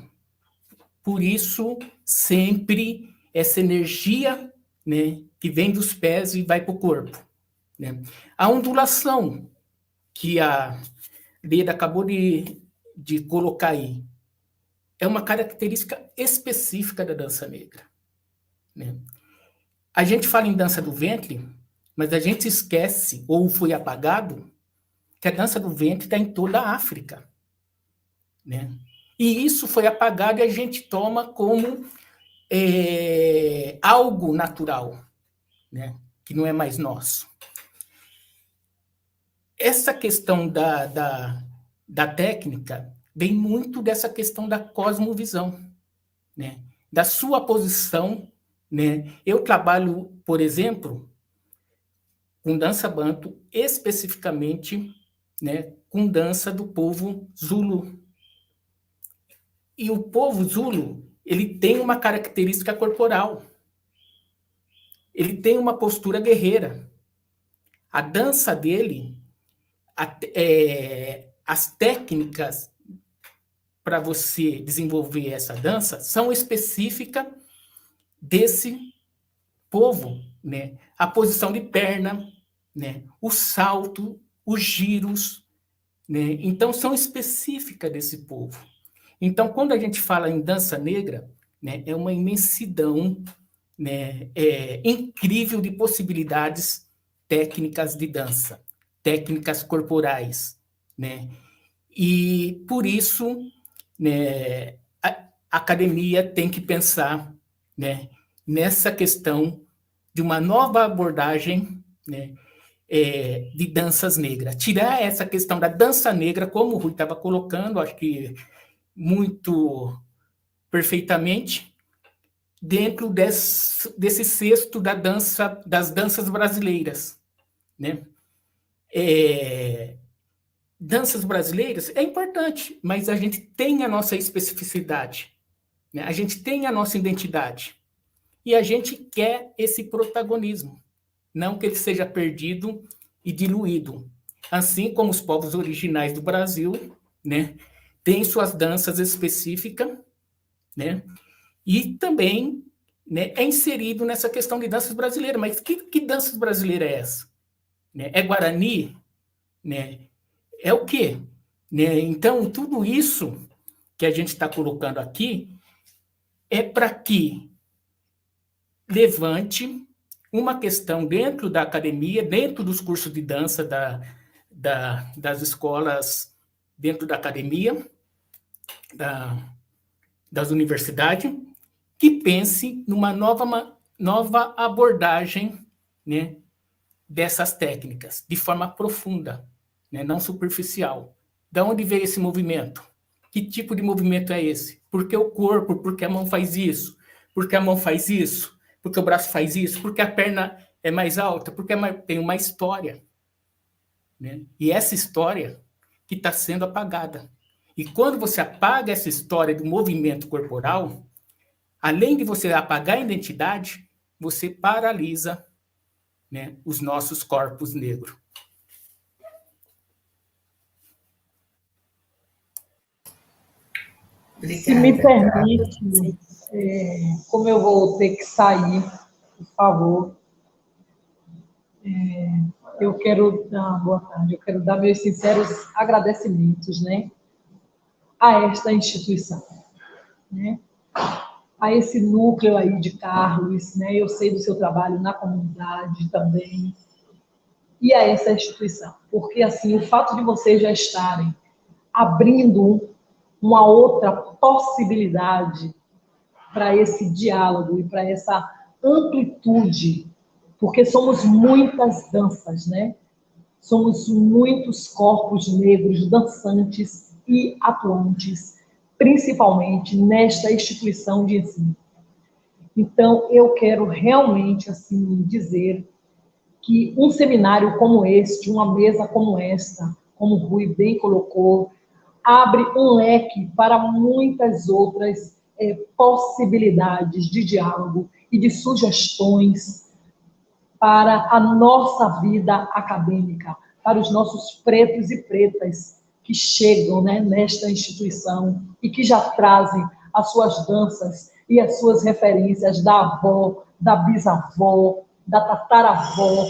Por isso, sempre essa energia, né, que vem dos pés e vai para o corpo. Né? A ondulação, que a Leda acabou de colocar aí, é uma característica específica da dança negra, né? A gente fala em dança do ventre, mas a gente esquece, ou foi apagado, que a dança do ventre está em toda a África, né? E isso foi apagado e a gente toma como algo natural, né? Que não é mais nosso. Essa questão da técnica vem muito dessa questão da cosmovisão, né? Da sua posição, né? Eu trabalho, por exemplo, com dança banto, especificamente, né, com dança do povo Zulu. E o povo Zulu, ele tem uma característica corporal. Ele tem uma postura guerreira. A dança dele, as técnicas para você desenvolver essa dança são específicas desse povo, né? A posição de perna, né? O salto, os giros, né? Então, são específicas desse povo. Então, quando a gente fala em dança negra, né, é uma imensidão, né, incrível de possibilidades técnicas de dança, técnicas corporais, né? E, por isso, né, a academia tem que pensar, né, nessa questão de uma nova abordagem, né, de danças negras. Tirar essa questão da dança negra, como o Rui estava colocando, acho que muito perfeitamente, dentro desse cesto das danças brasileiras, né? Danças brasileiras é importante, mas a gente tem a nossa especificidade, né? A gente tem a nossa identidade, e a gente quer esse protagonismo, não que ele seja perdido e diluído. Assim como os povos originais do Brasil, né, têm suas danças específicas, né, e também, né, é inserido nessa questão de danças brasileiras. Mas que dança brasileira é essa? Né? É Guarani? Né? É o quê? Né? Então, tudo isso que a gente está colocando aqui é para que levante uma questão dentro da academia, dentro dos cursos de dança das escolas, dentro da academia, das universidades, que pense numa nova abordagem, né, dessas técnicas, de forma profunda, né, não superficial. De onde veio esse movimento? Que tipo de movimento é esse? Por que o corpo? Por que a mão faz isso? Por que a mão faz isso? Por que o braço faz isso? Por que a perna é mais alta? Porque tem uma história, né? E essa história que está sendo apagada. E quando você apaga essa história do movimento corporal, além de você apagar a identidade, você paralisa, né, os nossos corpos negros. Obrigada. Se me permite, como eu vou ter que sair, por favor, eu quero dar boa tarde, eu quero dar meus sinceros agradecimentos, né, a esta instituição, né, a esse núcleo aí de Carlos, né, eu sei do seu trabalho na comunidade também, e a essa instituição, porque assim, o fato de vocês já estarem abrindo uma outra possibilidade para esse diálogo e para essa amplitude, porque somos muitas danças, né? Somos muitos corpos negros dançantes e atuantes, principalmente nesta instituição de ensino. Então, eu quero realmente assim dizer que um seminário como este, uma mesa como esta, como o Rui bem colocou, abre um leque para muitas outras possibilidades de diálogo e de sugestões para a nossa vida acadêmica, para os nossos pretos e pretas que chegam, né, nesta instituição e que já trazem as suas danças e as suas referências da avó, da bisavó, da tataravó.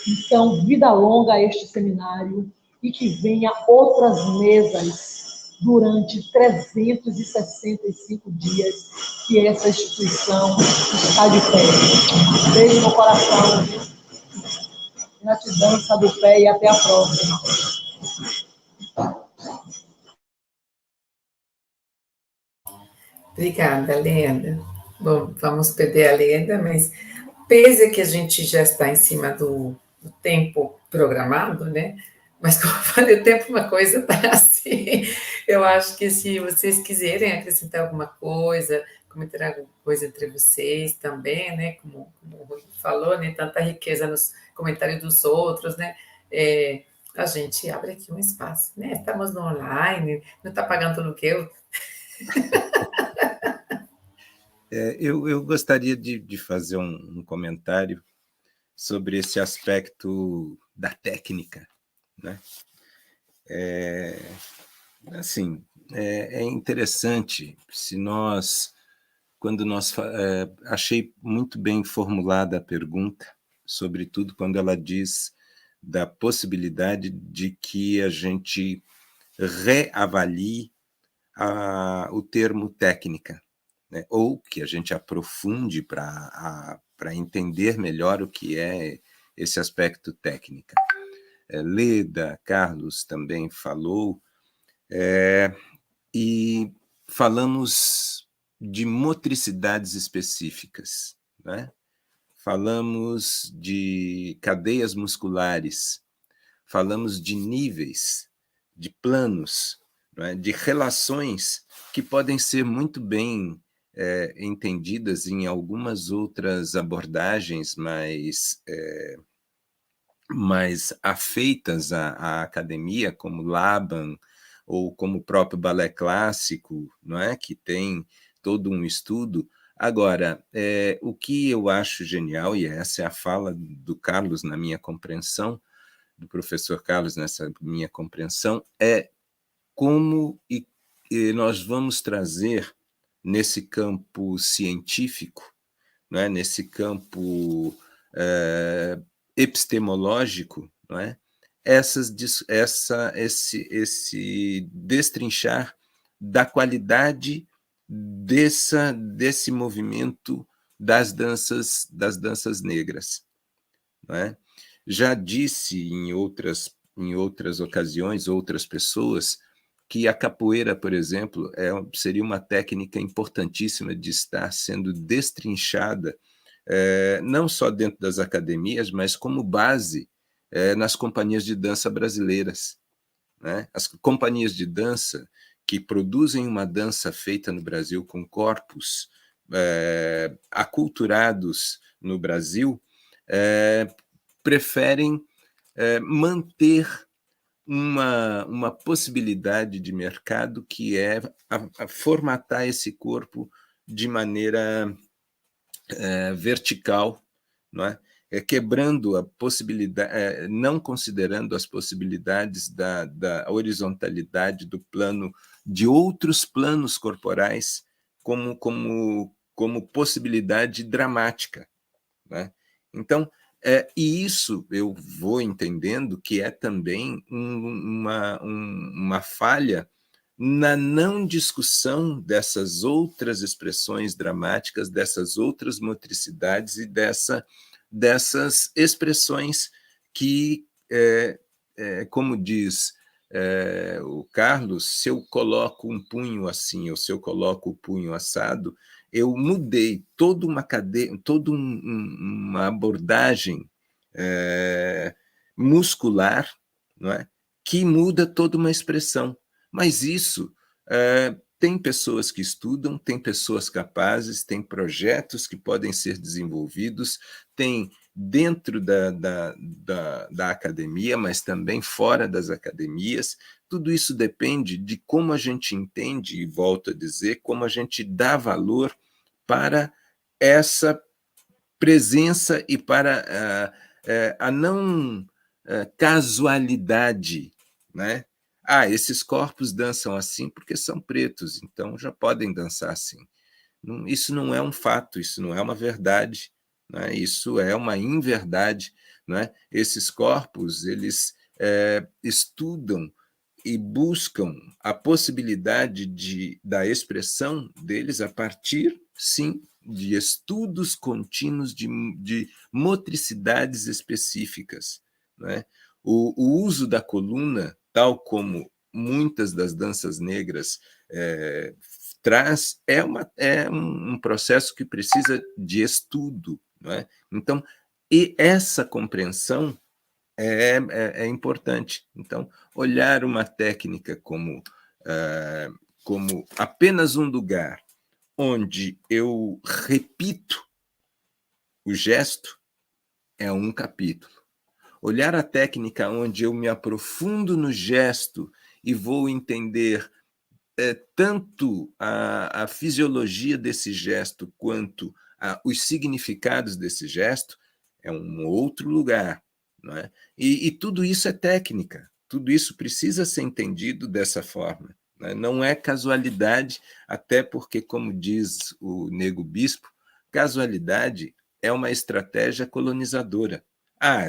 Então, vida longa a este seminário e que venha outras mesas durante 365 dias que essa instituição está de pé. Beijo no coração. Gratidão, está do pé e até a próxima. Obrigada, Leda. Bom, vamos perder a Leda, mas pese que a gente já está em cima do tempo programado, né? Mas, como eu falei, o tempo é uma coisa tá assim. Eu acho que se vocês quiserem acrescentar alguma coisa, comentar alguma coisa entre vocês também, né? Como o Rui falou, né? Tanta riqueza nos comentários dos outros, né? A gente abre aqui um espaço, né? Estamos no online, não está pagando aluguel. Eu gostaria de fazer um comentário sobre esse aspecto da técnica, né? Assim, é interessante se nós, quando nós achei muito bem formulada a pergunta, sobretudo quando ela diz da possibilidade de que a gente reavalie o termo técnica, né? Ou que a gente aprofunde para entender melhor o que é esse aspecto técnica. Leda, Carlos também falou, e falamos de motricidades específicas, né? Falamos de cadeias musculares, falamos de níveis, de planos, né? De relações que podem ser muito bem entendidas em algumas outras abordagens mais afeitas à academia, como Laban, ou como o próprio balé clássico, não é? Que tem todo um estudo. Agora, o que eu acho genial, e essa é a fala do Carlos na minha compreensão, do professor Carlos nessa minha compreensão, é como e nós vamos trazer nesse campo científico, não é? Nesse campo epistemológico, não é? Esse destrinchar da qualidade desse movimento das danças negras, não é? Já disse em outras ocasiões, outras pessoas, que a capoeira, por exemplo, seria uma técnica importantíssima de estar sendo destrinchada, não só dentro das academias, mas como base nas companhias de dança brasileiras, né? As companhias de dança que produzem uma dança feita no Brasil com corpos aculturados no Brasil, preferem manter uma possibilidade de mercado que é a formatar esse corpo de maneira vertical, não é? Quebrando a possibilidade, não considerando as possibilidades da horizontalidade do plano, de outros planos corporais como possibilidade dramática, né? Então, e isso eu vou entendendo que é também uma falha na não discussão dessas outras expressões dramáticas, dessas outras motricidades e dessas expressões que, como diz o Carlos, se eu coloco um punho assim ou se eu coloco o punho assado, eu mudei toda uma cadeia, toda uma abordagem muscular, não é? Que muda toda uma expressão. Mas isso tem pessoas que estudam, tem pessoas capazes, tem projetos que podem ser desenvolvidos, tem dentro da academia, mas também fora das academias. Tudo isso depende de como a gente entende, e volto a dizer, como a gente dá valor para essa presença e para a não casualidade, né? Esses corpos dançam assim porque são pretos, então já podem dançar assim. Isso não é um fato, isso não é uma verdade, né? Isso é uma inverdade, né? Esses corpos, eles estudam e buscam a possibilidade da expressão deles a partir, sim, de estudos contínuos de motricidades específicas, né? O uso da coluna, tal como muitas das danças negras traz, é um processo que precisa de estudo, né? Então, e essa compreensão é importante. Então, olhar uma técnica como apenas um lugar onde eu repito o gesto é um capítulo. Olhar a técnica onde eu me aprofundo no gesto e vou entender tanto a fisiologia desse gesto quanto os significados desse gesto é um outro lugar. Não é? E tudo isso é técnica, tudo isso precisa ser entendido dessa forma. Né? Não é casualidade, até porque, como diz o Nego Bispo, casualidade é uma estratégia colonizadora.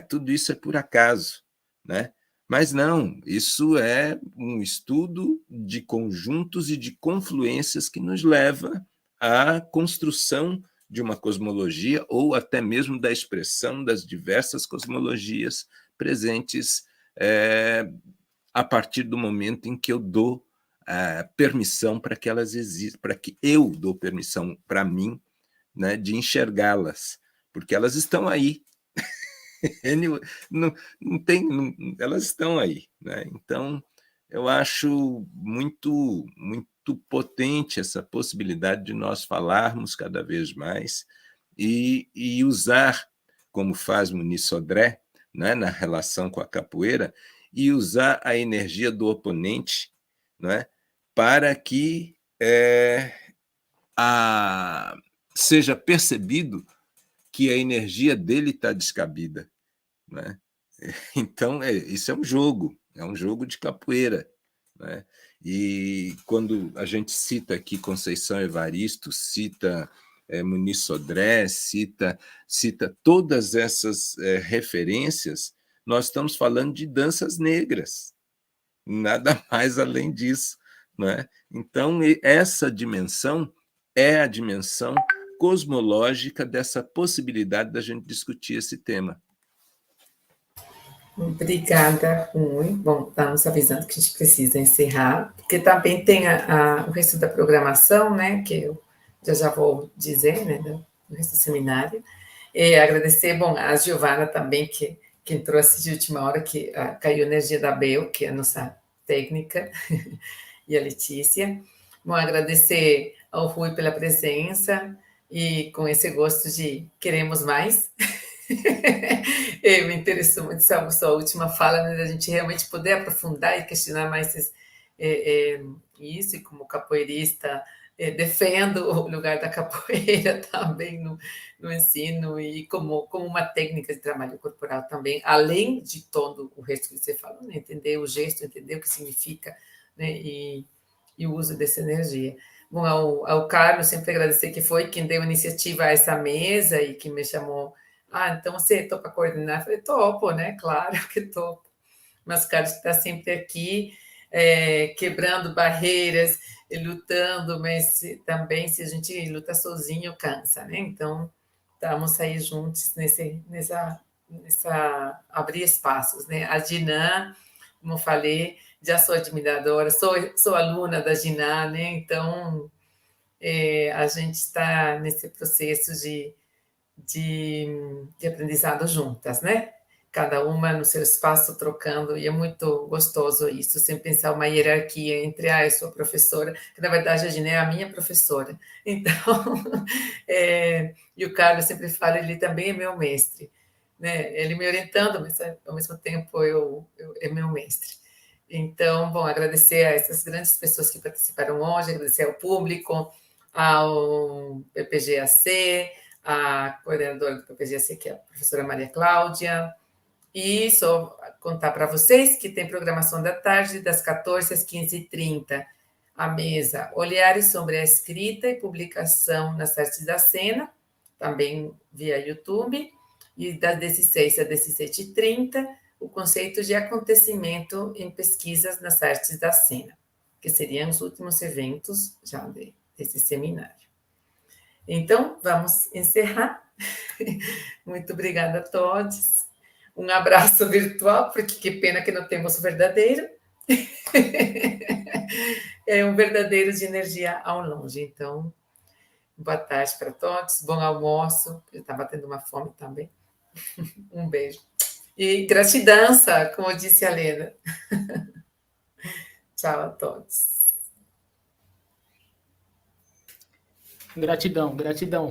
Tudo isso é por acaso, né? Mas não, isso é um estudo de conjuntos e de confluências que nos leva à construção de uma cosmologia ou até mesmo da expressão das diversas cosmologias presentes a partir do momento em que eu dou permissão para que elas existam, para que eu dou permissão para mim, né, de enxergá-las, porque elas estão aí. Elas estão aí, né? Então, eu acho muito, muito potente essa possibilidade de nós falarmos cada vez mais e usar, como faz Muniz Sodré, né, na relação com a capoeira, e usar a energia do oponente, né, para que seja percebido que a energia dele está descabida. Né? Então, isso é um jogo de capoeira. Né? E quando a gente cita aqui Conceição Evaristo, cita Muniz Sodré, cita todas essas referências, nós estamos falando de danças negras, nada mais além disso. Né? Então, essa dimensão é a dimensão cosmológica dessa possibilidade da gente discutir esse tema. Obrigada, Rui. Bom, estamos avisando que a gente precisa encerrar, porque também tem o resto da programação, né, que eu já vou dizer, né, do resto do seminário. E agradecer, bom, a Giovana também, que entrou assim de última hora, que caiu a energia da Bel, que é a nossa técnica, e a Letícia. Bom, agradecer ao Rui pela presença e com esse gosto de queremos mais. Me interessou muito essa sua última fala, né, da gente realmente poder aprofundar e questionar mais isso, e como capoeirista, defendo o lugar da capoeira também no ensino e como uma técnica de trabalho corporal também, além de todo o resto que você falou, né, entender o gesto, entender o que significa, né, e o uso dessa energia. Bom, ao Carlos, sempre agradecer que foi quem deu iniciativa a essa mesa e que me chamou. Então você topa coordenar? Eu falei, topo, né? Claro que topo. Mas o Carlos está sempre aqui, quebrando barreiras, lutando, mas também se a gente luta sozinho, cansa, né? Então, estamos aí juntos nessa abrir espaços, né? A Dinan, como eu falei, já sou admiradora, sou aluna da Dinan, né? Então, a gente está nesse processo de aprendizado juntas, né? Cada uma no seu espaço trocando, e é muito gostoso isso, sem pensar uma hierarquia entre, eu sou a professora, que na verdade a Gina é a minha professora. Então, e o Carlos sempre fala, ele também é meu mestre, né? Ele me orientando, mas ao mesmo tempo eu é meu mestre. Então, bom, agradecer a essas grandes pessoas que participaram hoje, agradecer ao público, ao PPGAC, a coordenadora do PPGAC, que é a professora Maria Cláudia, e só contar para vocês que tem programação da tarde, das 14 às 15h30, a mesa Olhares sobre a Escrita e Publicação nas Artes da Cena, também via YouTube, e das 16 às 17h30, o conceito de acontecimento em pesquisas nas artes da cena, que seriam os últimos eventos já desse seminário. Então, vamos encerrar. Muito obrigada a todos. Um abraço virtual, porque que pena que não temos o verdadeiro. É um verdadeiro de energia ao longe. Então, boa tarde para todos, bom almoço. Eu estava tendo uma fome também. Um beijo. E gratidão, como disse a Lena. Tchau a todos. Gratidão, gratidão.